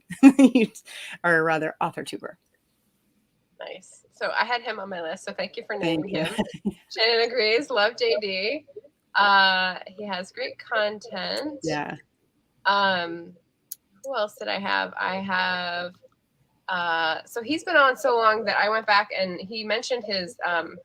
or rather authorTUBER. Nice. So I had him on my list, so thank you for naming him. Shannon agrees. Love JD. He has great content. Yeah. Who else did I have? I have so he's been on so long that I went back and he mentioned his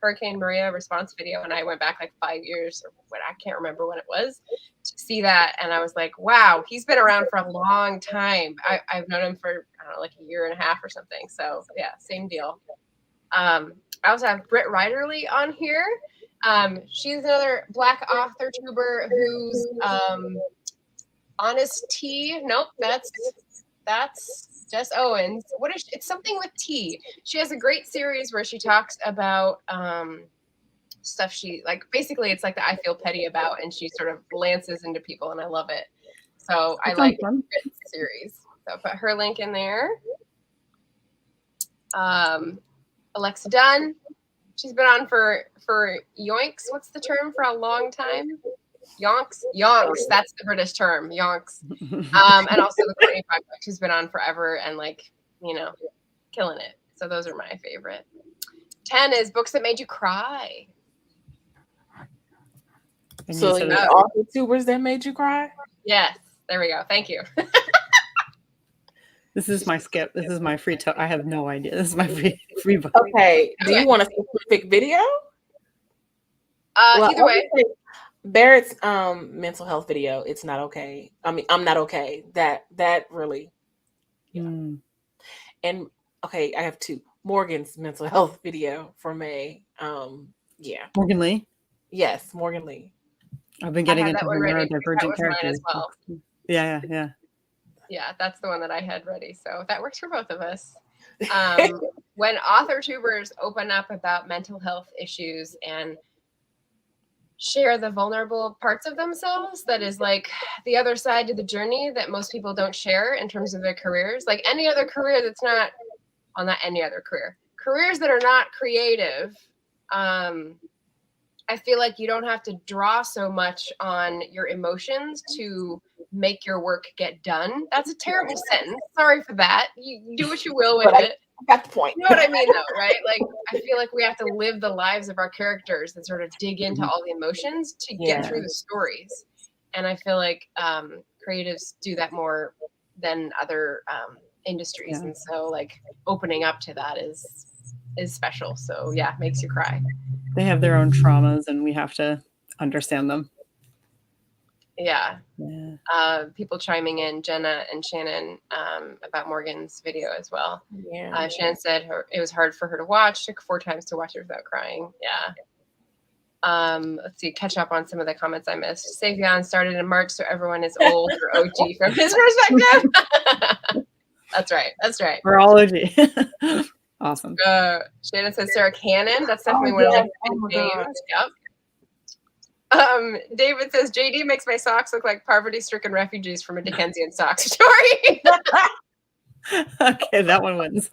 Hurricane Maria response video, and I went back like 5 years, or what, I can't remember when it was, to see that, and I was like, wow, he's been around for a long time. I've known him for, I don't know, like a year and a half or something. So yeah, same deal. I also have Britt Riderly on here. She's another Black authorTUBER who's Honest Tea. Nope, that's Jess Owens. What is it's something with tea. She has a great series where she talks about stuff she like. Basically, it's like the I Feel Petty About, and she sort of lances into people, and I love it. So I like the series. So put her link in there. Alexa Dunn. She's been on for yoinks. What's the term for a long time? Yonks. That's the British term. Yonks. And also the Courtney Project, who's been on forever and, like, you know, killing it. So those are my favorite. 10 is books that made you cry. So you authorTUBERs that made you cry? Yes. There we go. Thank you. This is my skip. This is my free I have no idea. This is my free book. Okay. Do you want a specific video? Either way. Barrett's mental health video, It's Not Okay. I mean, I'm Not Okay. That really. Yeah. And okay, I have 2. Morgan's mental health video for May. Yeah. Morgan Lee? Yes, Morgan Lee. I've been getting into neurodivergent characters. As well. Yeah. Yeah, that's the one that I had ready. So that works for both of us. When authorTUBERs open up about mental health issues and share the vulnerable parts of themselves that is like the other side to the journey that most people don't share in terms of their careers. Like any other career that's not, well, not any other careers that are not creative. I feel like you don't have to draw so much on your emotions to make your work get done. That's a terrible sentence. Sorry for that. You do what you will with it. I got the point. You know what I mean, though, right? Like, I feel like we have to live the lives of our characters and sort of dig into all the emotions to get through the stories. And I feel like creatives do that more than other industries. And so, like, opening up to that is special. So, yeah, makes you cry. They have their own traumas, and we have to understand them. Yeah. People chiming in, Jenna and Shannon, about Morgan's video as well. Yeah. Shannon said it was hard for her to watch. Took 4 times to watch it without crying. Yeah. Let's see. Catch up on some of the comments I missed. Savion started in March, so everyone is old or OG from his perspective. That's right. That's right. We're all OG. Awesome. Shannon says Sarah Cannon. That's definitely one of the big names. Yep. David says JD makes my socks look like poverty-stricken refugees from a Dickensian sock story. Okay, that one wins.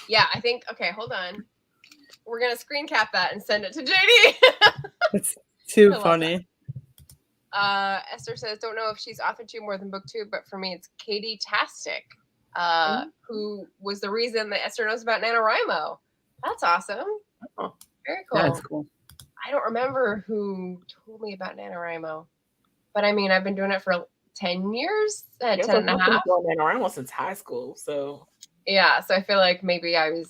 Yeah, I think. Okay, hold on. We're gonna screen cap that and send it to JD. It's too funny. Esther says, don't know if she's AuthorTube more than BookTube, but for me, it's Katie Tastic, who was the reason that Esther knows about NaNoWriMo. That's awesome. Oh, very cool. That's cool. I don't remember who told me about NaNoWriMo, but I mean, I've been doing it for 10 years, 10 and a half. NaNoWriMo since high school, so. Yeah, so I feel like maybe I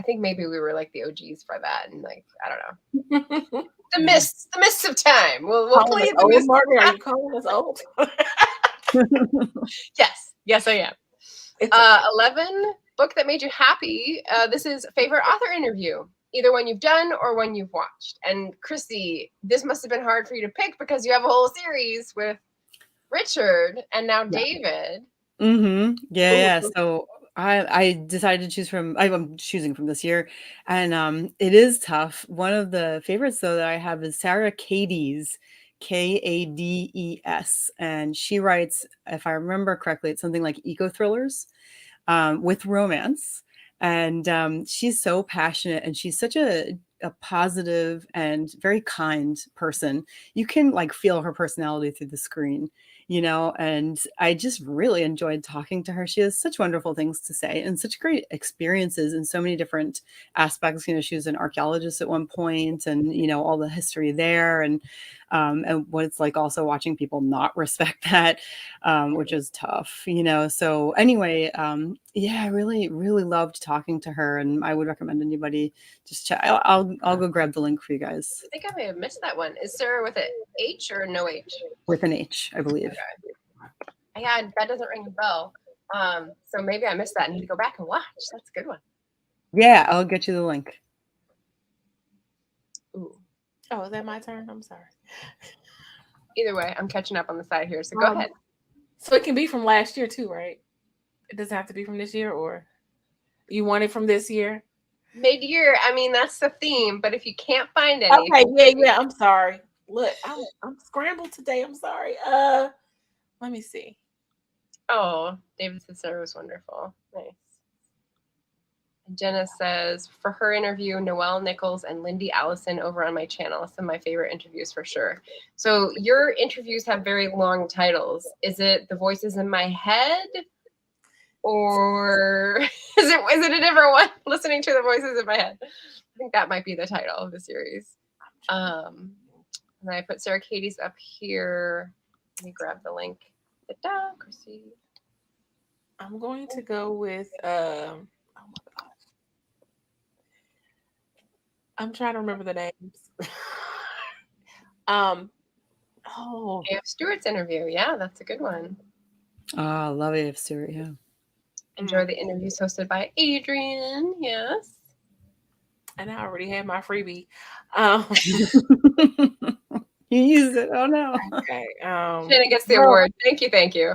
think maybe we were like the OGs for that, and like, I don't know. The mists of time. We'll play the mists. Margaret, are you calling us old? Yes, I am. 11, book that made you happy. This is favorite author interview, either one you've done or one you've watched. And Christy, this must have been hard for you to pick because you have a whole series with Richard and now David. Mm-hmm. Yeah. So I decided to choose from, I'm choosing from this year, and it is tough. One of the favorites though that I have is Sarah Kades, Kades, and she writes, if I remember correctly, it's something like eco thrillers with romance. And she's so passionate, and she's such a positive and very kind person. You can like feel her personality through the screen, you know, and I just really enjoyed talking to her. She has such wonderful things to say and such great experiences in so many different aspects. You know, she was an archaeologist at one point, and, you know, all the history there, and what it's like also watching people not respect that, which is tough, you know. So anyway, yeah, I really, really loved talking to her, and I would recommend anybody just check. I'll go grab the link for you guys. I think I may have missed that one. Is Sarah with an H or no H? With an H, I believe. Okay. Yeah, that doesn't ring a bell. So maybe I missed that. I need to go back and watch. That's a good one. Yeah, I'll get you the link. Ooh. Oh, is that my turn? I'm sorry. Either way, I'm catching up on the side here. So go ahead. So it can be from last year too, right? It doesn't have to be from this year, or you want it from this year? Mid-year. I mean, that's the theme. But if you can't find any, okay, yeah. I'm sorry. Look, I'm scrambled today. I'm sorry. Let me see. Oh, David said Sarah was wonderful. Nice. Jenna says, for her interview, Noelle Nichols and Lindy Allison over on my channel. Some of my favorite interviews for sure. So your interviews have very long titles. Is it The Voices in My Head? Or is it a different one? Listening to the Voices in My Head. I think that might be the title of the series. And I put Sarah Kades up here. Let me grab the link. Chrissy. I'm going to go with oh my gosh. I'm trying to remember the names. A.F. Stewart's interview. Yeah, that's a good one. Oh, I love A.F. Stewart, yeah. Enjoy the interviews hosted by Adrian. Yes. And I already had my freebie. You used it. Oh no. Okay. Shannon gets the award. Thank you.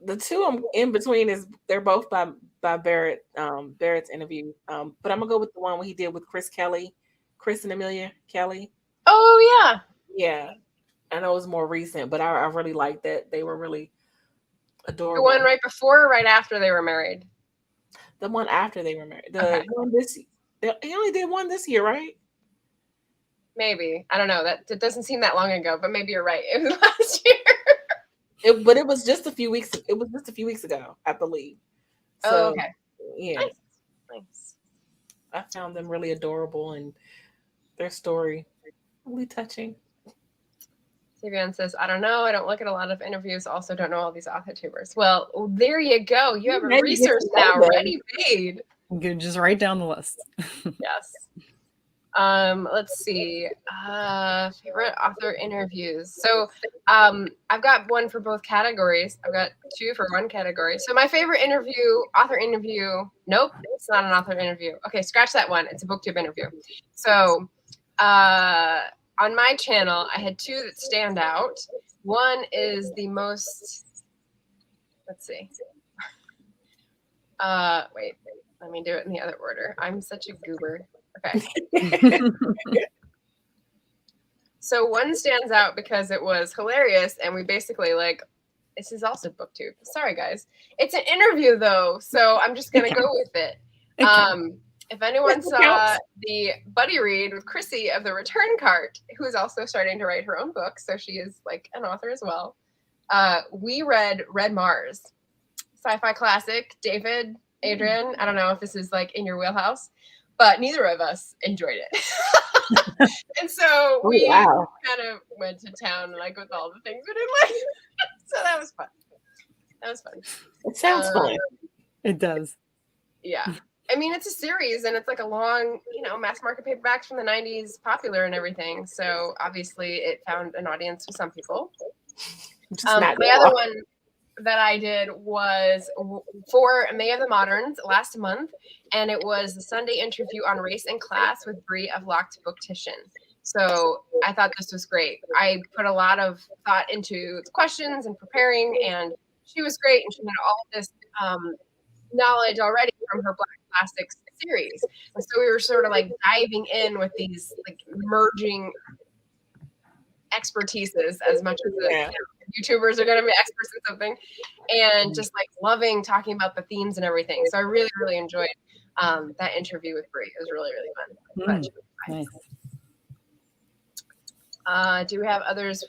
The two I'm in between is they're both by Barrett, Barrett's interview. But I'm gonna go with the one he did with Chris and Amelia Kelly. Oh Yeah. I know it was more recent, but I really liked that. They were really The adorable. one right before or right after they were married? The one after they were married. Okay. One he only did one this year, right? Maybe. I don't know. It doesn't seem that long ago, but maybe you're right. It was last year. But it was just a few weeks. It was just a few weeks ago, I believe. So, Oh, okay. yeah, Nice. I found them really adorable and their story really touching. Savion says, I don't know. I don't look at a lot of interviews. Also, don't know all these authorTubers. Well, there you go. You have a Maybe get research to know now them. ready made. You can just write down the list. Yes. Let's see. Favorite author interviews. So I've got one for both categories. I've got two for one category. So my favorite author interview. Nope, it's not an author interview. Okay, scratch that one. It's a booktube interview. So on my channel, I had two that stand out. One is the most, let's see. Wait, let me do it in the other order. I'm such a goober. Okay. So one stands out because it was hilarious, and we basically this is also booktube. Sorry guys, it's an interview though, so I'm just gonna go with it. If anyone saw the buddy read with Chrissy of the Return Cart, who is also starting to write her own book, so she is like an author as well. We read Red Mars, sci-fi classic. David, Adrian, I don't know if this is like in your wheelhouse, but neither of us enjoyed it. And so we kind of went to town with all the things we didn't like. So that was fun. It sounds fun. It does. Yeah. I mean, it's a series and it's like a long, mass market paperbacks from the 90s, popular and everything. So obviously it found an audience with some people. The other one that I did was for May of the Moderns last month, and it was the Sunday interview on race and class with Brie of Locked Booktition. So I thought this was great. I put a lot of thought into the questions and preparing, and she was great, and she had all of this knowledge already from her Black Classics series. And so we were sort of diving in with these merging expertises as much as the YouTubers are going to be experts in something, and just loving talking about the themes and everything. So I really, really enjoyed that interview with Brie. It was really, really fun. Nice. Do we have others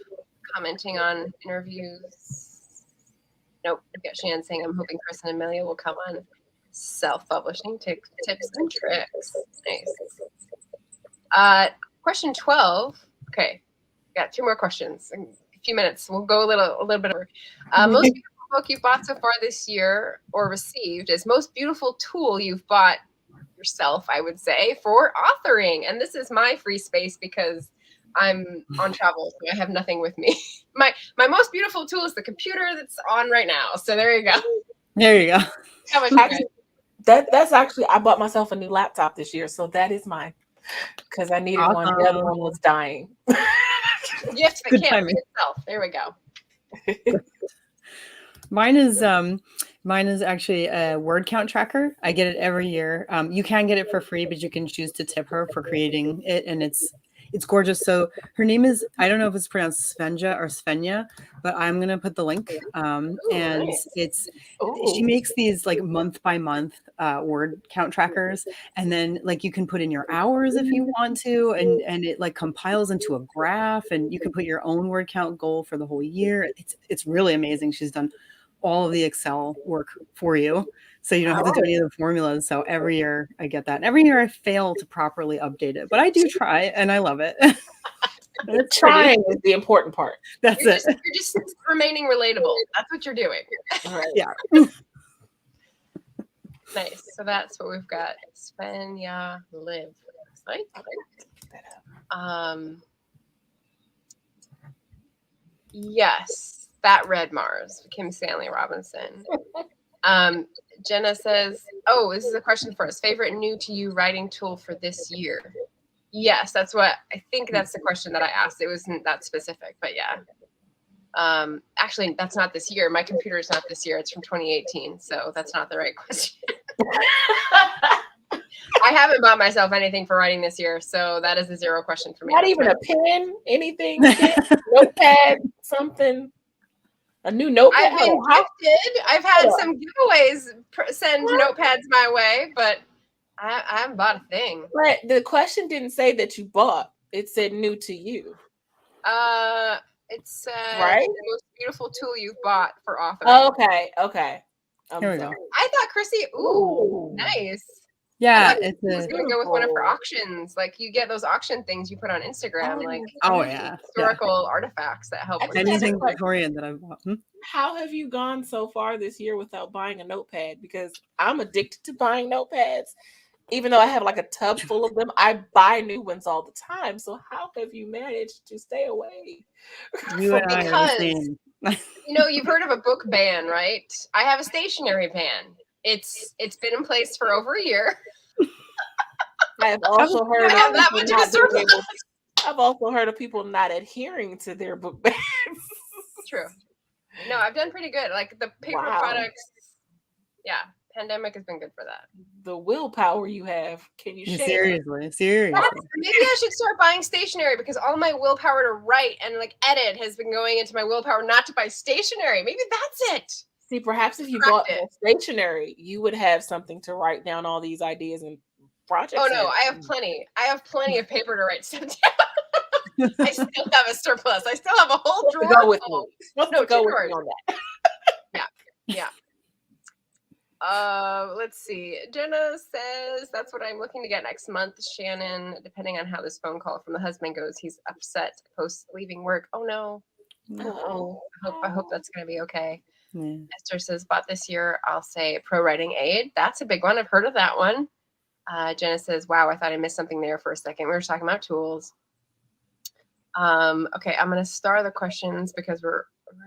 commenting on interviews? Nope. We've got Shan saying, I'm hoping Chris and Amelia will come on self-publishing tips and tricks. Nice. Question 12. Okay. Got two more questions. In a few minutes. We'll go a little bit over. Most beautiful book you've bought so far this year or received is most beautiful tool you've bought yourself, I would say, for authoring. And this is my free space because I'm on travel, so I have nothing with me. My most beautiful tool is the computer that's on right now. So there you go. There you go. How about actually, that's actually, I bought myself a new laptop this year, so that is mine because I needed one. The other one was dying. Gift that can't be itself. There we go. Mine is actually a word count tracker. I get it every year. You can get it for free, but you can choose to tip her for creating it, and it's gorgeous. So her name is, I don't know if it's pronounced Svenja or Svenja, but I'm gonna put the link. And nice. She makes these month by month word count trackers, and then you can put in your hours if you want to, and it compiles into a graph, and you can put your own word count goal for the whole year. It's really amazing. She's done all of the Excel work for you, so you don't have to do any of the formulas. So every year I get that, and every year I fail to properly update it, but I do try, and I love it. Trying is the important part. That's you're just remaining relatable. That's what you're doing. Right. Yeah. Nice. So that's what we've got. Svenja Live. Right? Yes. That Red Mars, Kim Stanley Robinson. Jenna says, this is a question for us. Favorite new to you writing tool for this year? Yes, that's what I think. That's the question that I asked. It wasn't that specific, but yeah. Actually, that's not this year. My computer is not this year. It's from 2018, so that's not the right question. I haven't bought myself anything for writing this year, so that is a zero question for me. Not even a pen, anything, notepad, something. A new notepad. I've been gifted. I've had some giveaways send notepads my way, but I haven't bought a thing. But the question didn't say that you bought. It said new to you. It said right? the most beautiful tool you've bought for authoring. Okay. Here we go. I thought Chrissy, nice. Yeah, I was gonna go with one of her auctions. Like you get those auction things you put on Instagram, like historical artifacts that help. Anything Victorian that I've bought. How have you gone so far this year without buying a notepad? Because I'm addicted to buying notepads. Even though I have like a tub full of them, I buy new ones all the time. So how have you managed to stay away? Because you've heard of a book ban, right? I have a stationery ban. It's been in place for over a year. I have also heard I've also heard of people not adhering to their book bans. True. No, I've done pretty good. Like the paper products. Yeah. Pandemic has been good for that. The willpower you have. Can you share? Seriously. Maybe I should start buying stationery because all my willpower to write and like edit has been going into my willpower not to buy stationery. Maybe that's it. See, perhaps if you bought stationery, you would have something to write down all these ideas and projects. Oh no, I have plenty. I have plenty of paper to write stuff down. I still have a surplus. I still have a whole drawer. Go with me. No, go 2 with drawers. me on that. Yeah. Let's see. Jenna says that's what I'm looking to get next month. Shannon, depending on how this phone call from the husband goes, he's upset post leaving work. Oh no. I hope that's gonna be okay. Esther says, bought this year, I'll say Pro Writing Aid. That's a big one. I've heard of that one. Jenna says, wow, I thought I missed something there for a second. We were talking about tools. Okay, I'm gonna star the questions because we're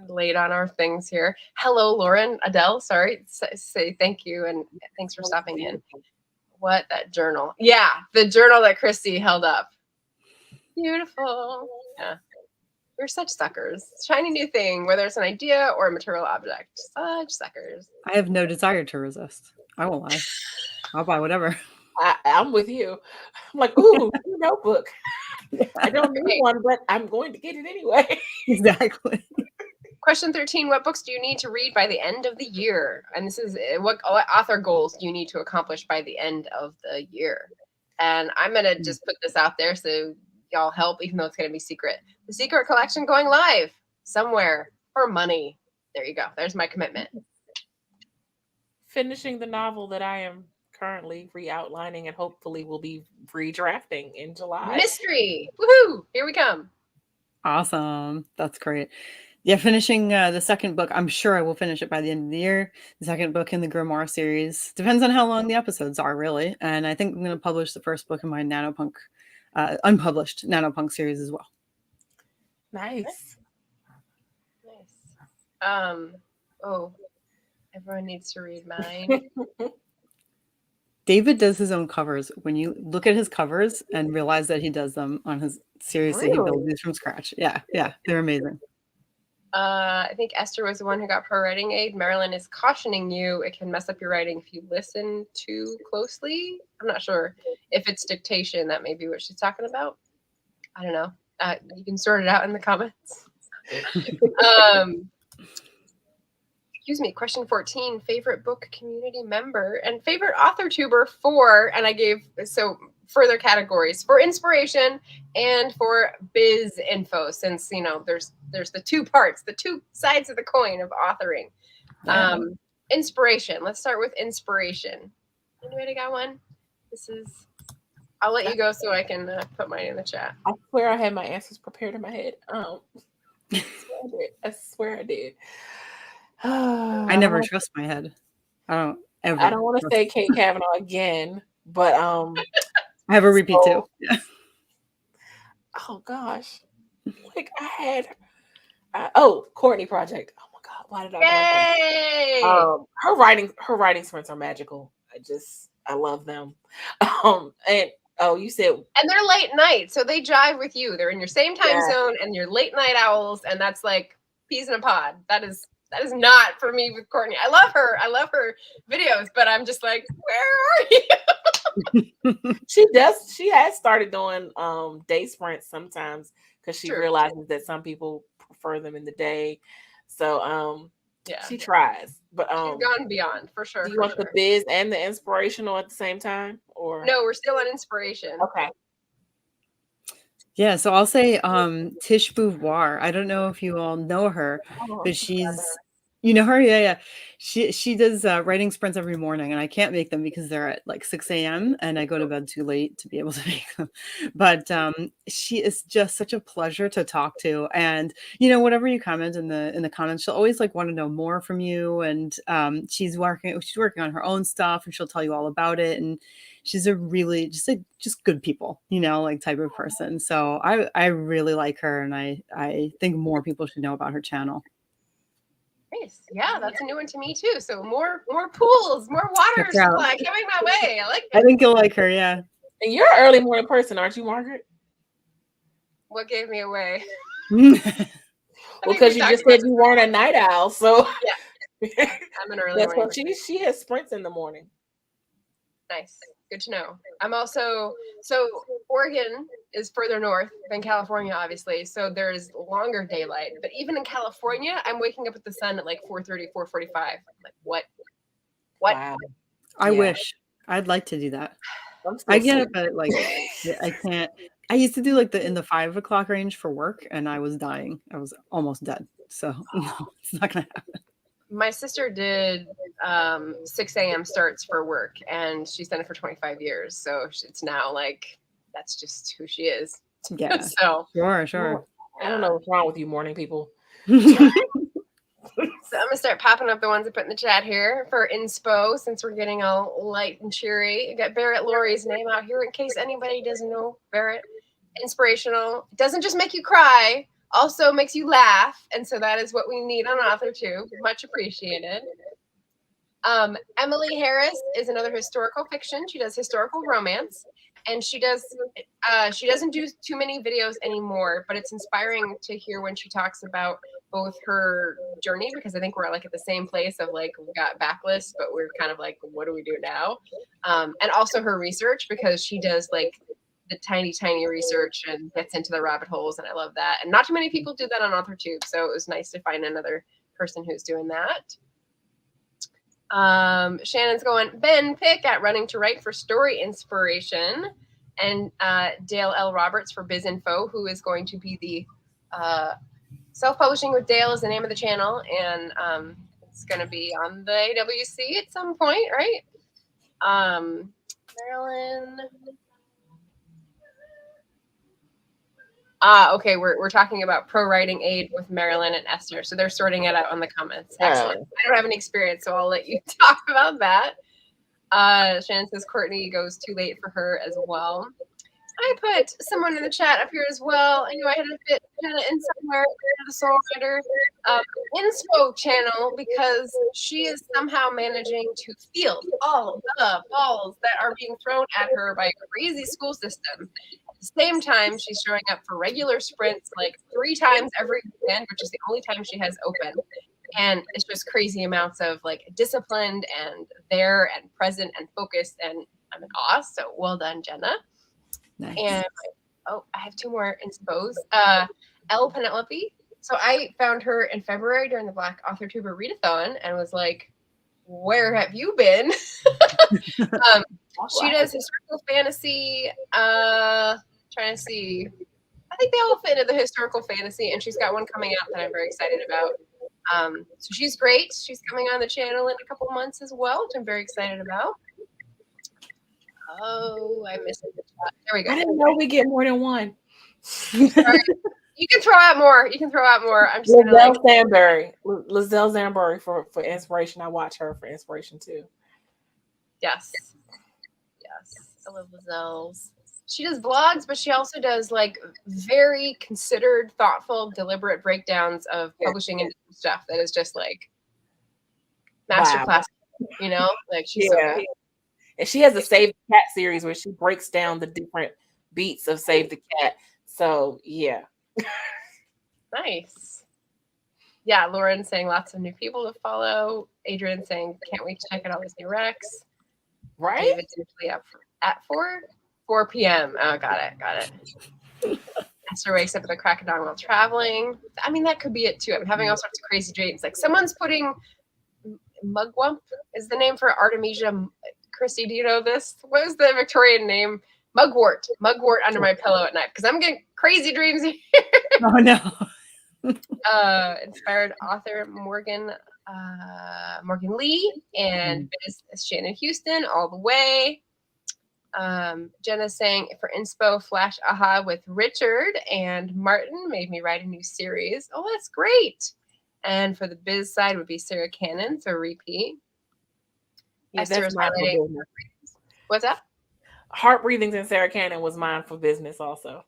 late on our things here. Hello, Lauren. Adele, sorry. Say thank you and thanks for stopping in. What, that journal? Yeah, the journal that Christy held up. Beautiful. Yeah. We're such suckers. Shiny new thing, whether it's an idea or a material object. Such suckers. I have no desire to resist. I won't lie. I'll buy whatever. I'm with you. I'm like, ooh, new notebook. I don't need one, but I'm going to get it anyway. Exactly. Question 13, what books do you need to read by the end of the year? And this is what author goals do you need to accomplish by the end of the year? And I'm going to just put this out there so y'all help, even though it's going to be secret. The secret collection going live somewhere for money. There you go. There's my commitment. Finishing the novel that I am currently re-outlining and hopefully will be redrafting in July. Mystery. Woohoo! Here we come. Awesome. That's great. Yeah, finishing the second book. I'm sure I will finish it by the end of the year. The second book in the Grimoire series. Depends on how long the episodes are, really. And I think I'm going to publish the first book in my Nanopunk, unpublished Nanopunk series as well. Nice. Everyone needs to read mine. David does his own covers. When you look at his covers and realize that he does them on his series that he builds these from scratch. Yeah, they're amazing. I think Esther was the one who got Pro Writing Aid. Marilyn is cautioning you it can mess up your writing if you listen too closely. I'm not sure if it's dictation. That may be what she's talking about. I don't know. You can sort it out in the comments. Excuse me. Question 14, favorite book community member and favorite authorTuber for, and I gave further categories for inspiration and for biz info, since there's the two parts, the two sides of the coin of authoring. Inspiration. Let's start with inspiration. Anybody got one? I'll let you go so I can put mine in the chat. I swear I had my answers prepared in my head. I swear I did. I never trust my head. I don't ever. I don't want to say Kate Kavanaugh again, but I have a repeat too. Yeah. Oh gosh, like I had. Courtney Project. Oh my God, why did I? Her writing sprints are magical. I love them. You said, and they're late night, so they jive with you. They're in your same time zone, and you're late night owls, and that's like peas in a pod. That is not for me with Courtney. I love her videos, but I'm just like, where are you? She does. She has started doing day sprints sometimes because she True. realizes that some people prefer them in the day. So Yeah. she tries. But She's gone beyond for sure. do you for want sure. the biz and the inspirational at the same time? Or No, we're still on inspiration. okay. Yeah, so I'll say Tish Beauvoir. I don't know if you all know her, Oh, but you know her? Yeah, yeah. She does writing sprints every morning, and I can't make them because they're at like 6 a.m. and I go to bed too late to be able to make them. But she is just such a pleasure to talk to. And whatever you comment in the comments, she'll always like want to know more from you. And she's working on her own stuff, and she'll tell you all about it. And she's a really just good people, like type of person. So I really like her, and I think more people should know about her channel. Nice. Yeah, that's a new one to me too. So more pools, more water Check her out. supply coming my way. I like I it. think you'll like her, yeah. And you're an early morning person, aren't you, Margaret? What gave me away? Well, because you just said you weren't a night owl, so yeah, I'm an early morning. That's what she has sprints in the morning. Nice. Good to know. I'm also, so Oregon is further north than California, obviously. So there's longer daylight. But even in California, I'm waking up with the sun at like 4:30, 4:45. Like, what? Wow. I wish. I'd like to do that. I get it, but like I can't. I used to do like in the 5 o'clock range for work, and I was dying. I was almost dead. So no, it's not gonna happen. My sister did 6 a.m. starts for work, and she's done it for 25 years. So it's now like, that's just who she is. Yeah. So sure. I don't know what's wrong with you morning people. So I'm gonna start popping up the ones I put in the chat here for inspo, since we're getting all light and cheery. I got Barrett Laurie's name out here in case anybody doesn't know Barrett. Inspirational. It doesn't just make you cry, also makes you laugh, and so that is what we need on AuthorTube. Much appreciated. Emily Harris is another historical fiction. She does historical romance, and she doesn't do too many videos anymore, but it's inspiring to hear when she talks about both her journey, because I think we're like at the same place of like, we've got BACKLIST, but we're kind of like, what do we do now? And also her research, because she does like the tiny research and gets into the rabbit holes, and I love that. And not too many people do that on AuthorTube, so it was nice to find another person who's doing that. Shannon's going, Ben Pick at Running to Write for story inspiration, and Dale L. Roberts for Biz Info, who is going to be the Self-Publishing with Dale is the name of the channel, and it's going to be on the AWC at some point, right? Marilyn. Okay, we're talking about pro writing aid with Marilyn and Esther, so they're sorting it out on the comments. Excellent. I don't have any experience, so I'll let you talk about that. Shannon says Courtney goes too late for her as well. I put someone in the chat up here as well. I knew I had to fit Jenna in somewhere, the Soul Writer inspo channel, because she is somehow managing to field all the balls that are being thrown at her by a crazy school system. At the same time, she's showing up for regular sprints like 3 times every weekend, which is the only time she has open. And it's just crazy amounts of like disciplined and there and present and focused. And I'm in awe. So well done, Jenna. Nice. And I have 2 more inspos. L Penelope. So I found her in February during the Black AuthorTuber Readathon and was like, where have you been? She does historical fantasy. Trying to see. I think they all fit into the historical fantasy, and she's got one coming out that I'm very excited about. So she's great. She's coming on the channel in a couple months as well, which I'm very excited about. Oh, I missed it. There we go. I didn't know we get more than one. Sorry. You can throw out more. I'm just Lizelle Zambury for inspiration. I watch her for inspiration too. Yes. I love Lizelle's. She does vlogs, but she also does like very considered, thoughtful, deliberate breakdowns of publishing industry stuff that is just like masterclass. Wow. Like she's so good. And she has a Save the Cat series where she breaks down the different beats of Save the Cat. So yeah. Nice. Yeah, Lauren saying lots of new people to follow. Adrian saying can't wait to check out all these new recs. Right? David's usually up at 4 p.m. Oh, got it. Esther wakes up at the crack of dawn while traveling. I mean, that could be it too. I'm having all sorts of crazy dreams. Like someone's putting mugwump is the name for Artemisia. Christy, do you know this? What is the Victorian name? Mugwort under my pillow at night because I'm getting crazy dreams here. Oh no. Inspired author Morgan Lee and Shannon Houston all the way. Jenna's saying for inspo flash aha with Richard and Martin made me write a new series. Oh, that's great. And for the biz side would be Sarah Cannon, so repeat. Yeah, Esther's highlighting. What's that? Heart Breathings and Sarah Cannon was mine for business also.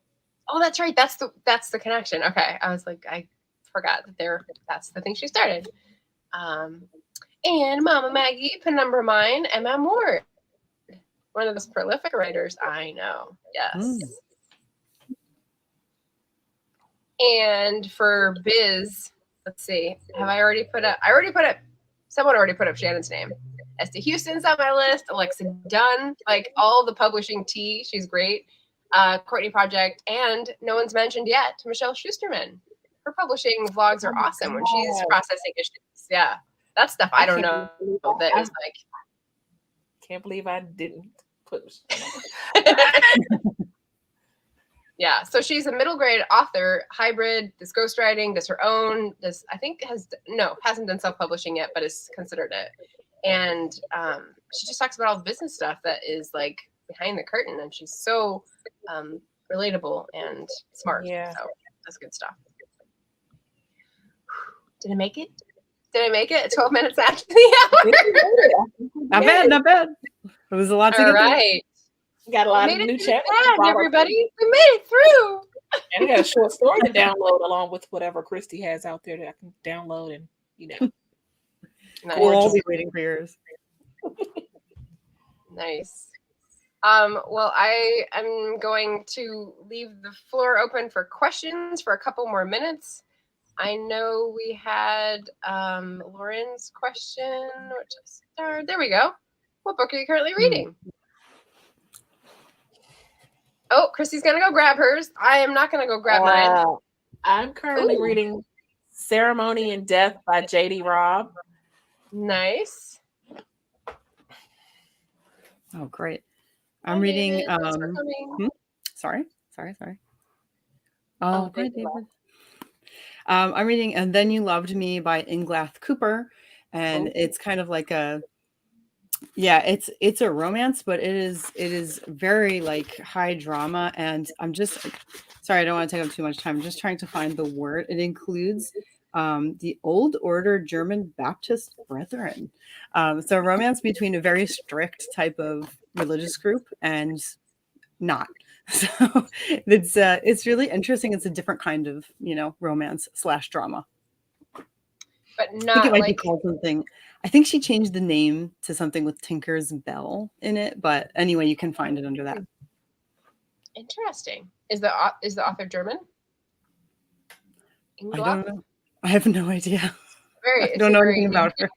Oh, that's right. That's the connection. Okay. I was like, I forgot that that's the thing she started. And Mama Maggie, Penumbra Mine, Emma Moore. One of those prolific writers I know. Yes. And for biz, let's see. Someone already put up Shannon's name. Esty Houston's on my list. Alexa Dunn, like all the publishing tea. She's great. Courtney Project, and no one's mentioned yet, Michelle Schusterman. Her publishing vlogs are awesome when she's processing issues. Yeah. That's stuff I don't know that is like. Can't believe I didn't put. Yeah, so she's a middle grade author, hybrid, does ghostwriting, does her own, hasn't done self-publishing yet, but is considered it. And she just talks about all the business stuff that is like behind the curtain, and she's so relatable and smart. Yeah. So that's good stuff. Did I make it? 12 minutes after the hour. Not bad. It was a lot to get through. All right. Got a lot of new chapters. Everybody, we made it through. And I got a short story to download along with whatever Christy has out there that I can download and Nice. We'll all be waiting for yours. Nice. Well, I am going to leave the floor open for questions for a couple more minutes. I know we had Lauren's question, which is there we go. What book are you currently reading? Oh, Christy's gonna go grab hers. I am not gonna go grab mine. I'm currently reading Ceremony and Death by J.D. Robb. Nice. Oh, great. I'm reading sorry. Oh, hi, David. I'm reading And Then You Loved Me by Inglath Cooper, and it's kind of like it's a romance, but it is very like high drama, and I'm just sorry, I don't want to take up too much time. I'm just trying to find the word. It includes the Old Order German Baptist Brethren. So a romance between a very strict type of religious group and not. So it's really interesting. It's a different kind of, romance / drama. But not I think it might be called something. I think she changed the name to something with Tinker's Bell in it, but anyway, you can find it under that. Interesting. Is the author German? I don't know. I have no idea. I don't know anything about her.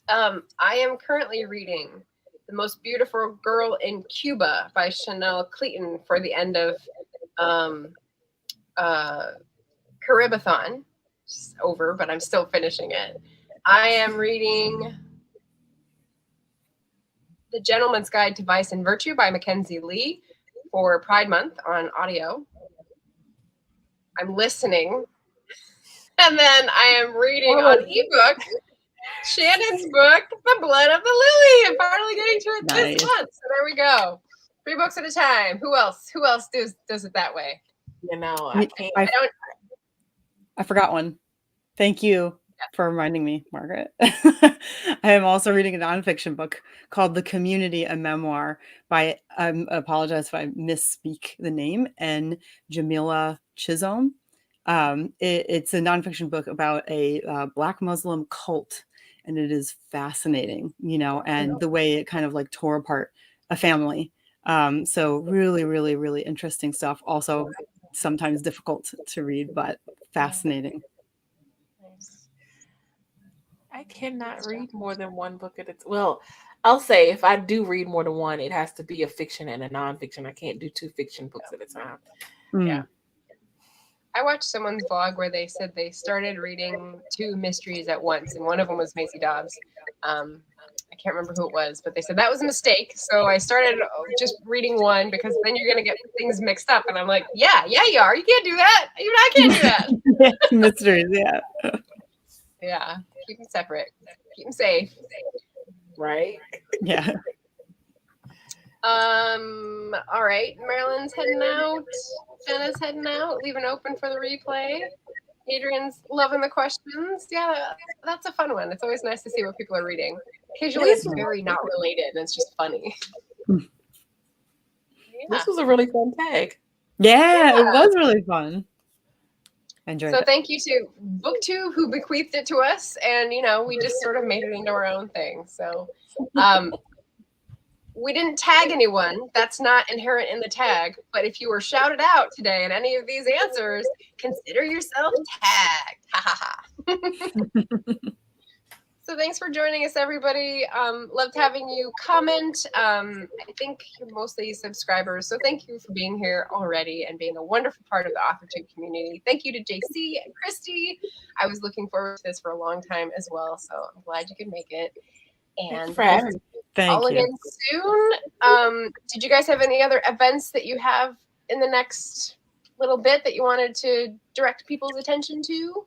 I am currently reading The Most Beautiful Girl in Cuba by Chanel Clayton for the end of Caribathon. It's over, but I'm still finishing it. I am reading The Gentleman's Guide to Vice and Virtue by Mackenzie Lee for Pride Month on audio. I'm listening. And then I am reading on ebook Shannon's book, The Blood of the Lily. I'm finally getting to it this month. So there we go. 3 books at a time. Who else does it that way? I can't. I forgot one. Thank you for reminding me, Margaret. I am also reading a nonfiction book called The Community, a Memoir by, I apologize if I misspeak the name, and Jamila Chisholm. It's a nonfiction book about a Black Muslim cult, and it is fascinating, and the way it kind of like tore apart a family. So really, really, really interesting stuff. Also sometimes difficult to read, but fascinating. I cannot read more than one book at a time. Well, I'll say if I do read more than one, it has to be a fiction and a nonfiction. I can't do 2 fiction books at a time. Yeah. I watched someone's vlog where they said they started reading 2 mysteries at once, and one of them was Macy Dobbs. I can't remember who it was, but they said that was a mistake. So I started just reading one because then you're going to get things mixed up. And I'm like, yeah, you are. You can't do that. Even I can't do that. Mysteries, yeah. Yeah. Keep them separate. Keep them safe. Right? Yeah. All right. Marilyn's heading out. Jenna's heading out. Leaving open for the replay. Adrian's loving the questions. Yeah, that's a fun one. It's always nice to see what people are reading. Occasionally it's very not related and it's just funny. This was a really fun tag. Yeah, it was really fun. Enjoyed so it. Thank you to BookTube who bequeathed it to us, and we just sort of made it into our own thing. So we didn't tag anyone. That's not inherent in the tag. But if you were shouted out today in any of these answers, consider yourself tagged. Ha ha ha. So thanks for joining us, everybody. Loved having you comment. I think you're mostly subscribers, so thank you for being here already and being a wonderful part of the AuthorTube community. Thank you to JC and Christy. I was looking forward to this for a long time as well, so I'm glad you could make it. And Thank you. Again soon. Did you guys have any other events that you have in the next little bit that you wanted to direct people's attention to?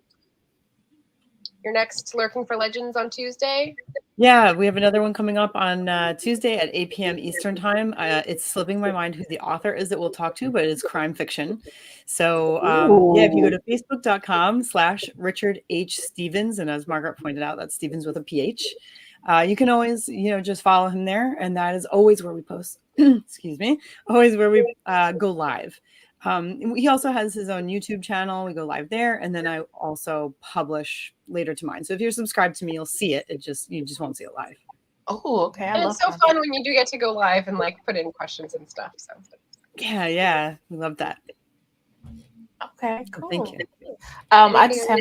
Your next Lurking for Legends on Tuesday? Yeah, we have another one coming up on Tuesday at 8 p.m. Eastern time. It's slipping my mind who the author is that we'll talk to, but it's crime fiction. So yeah, if you go to facebook.com/Richard H. Stevens, and as Margaret pointed out, that's Stevens with a PH. You can always, just follow him there, and that is always where we post. Excuse me, always where we go live. He also has his own YouTube channel. We go live there, and then I also publish later to mine. So if you're subscribed to me, you'll see it. You just won't see it live. Oh, okay. And it's so fun when you do get to go live and put in questions and stuff. So yeah, we love that. Okay, cool. Thank you. I just have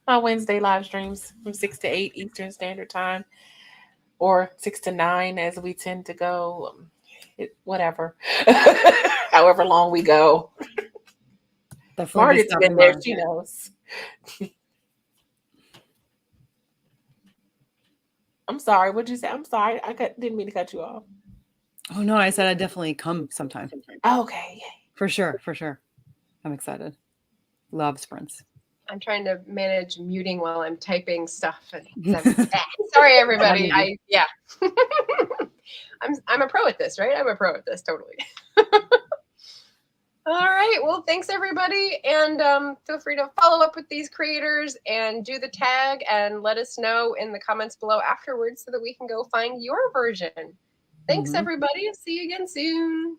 my Wednesday live streams from 6 to 8 Eastern Standard Time, or 6 to 9 as we tend to go. Whatever, however long we go. Marty's been there, she knows. I'm sorry, what'd you say? I'm sorry, didn't mean to cut you off. Oh no, I said I'd definitely come sometime. Okay, for sure. I'm excited. Love sprints. I'm trying to manage muting while I'm typing stuff. Sorry, everybody. I'm a pro at this, right? I'm a pro at this, totally. All right. Well, thanks, everybody. And feel free to follow up with these creators and do the tag and let us know in the comments below afterwards so that we can go find your version. Thanks, everybody. See you again soon.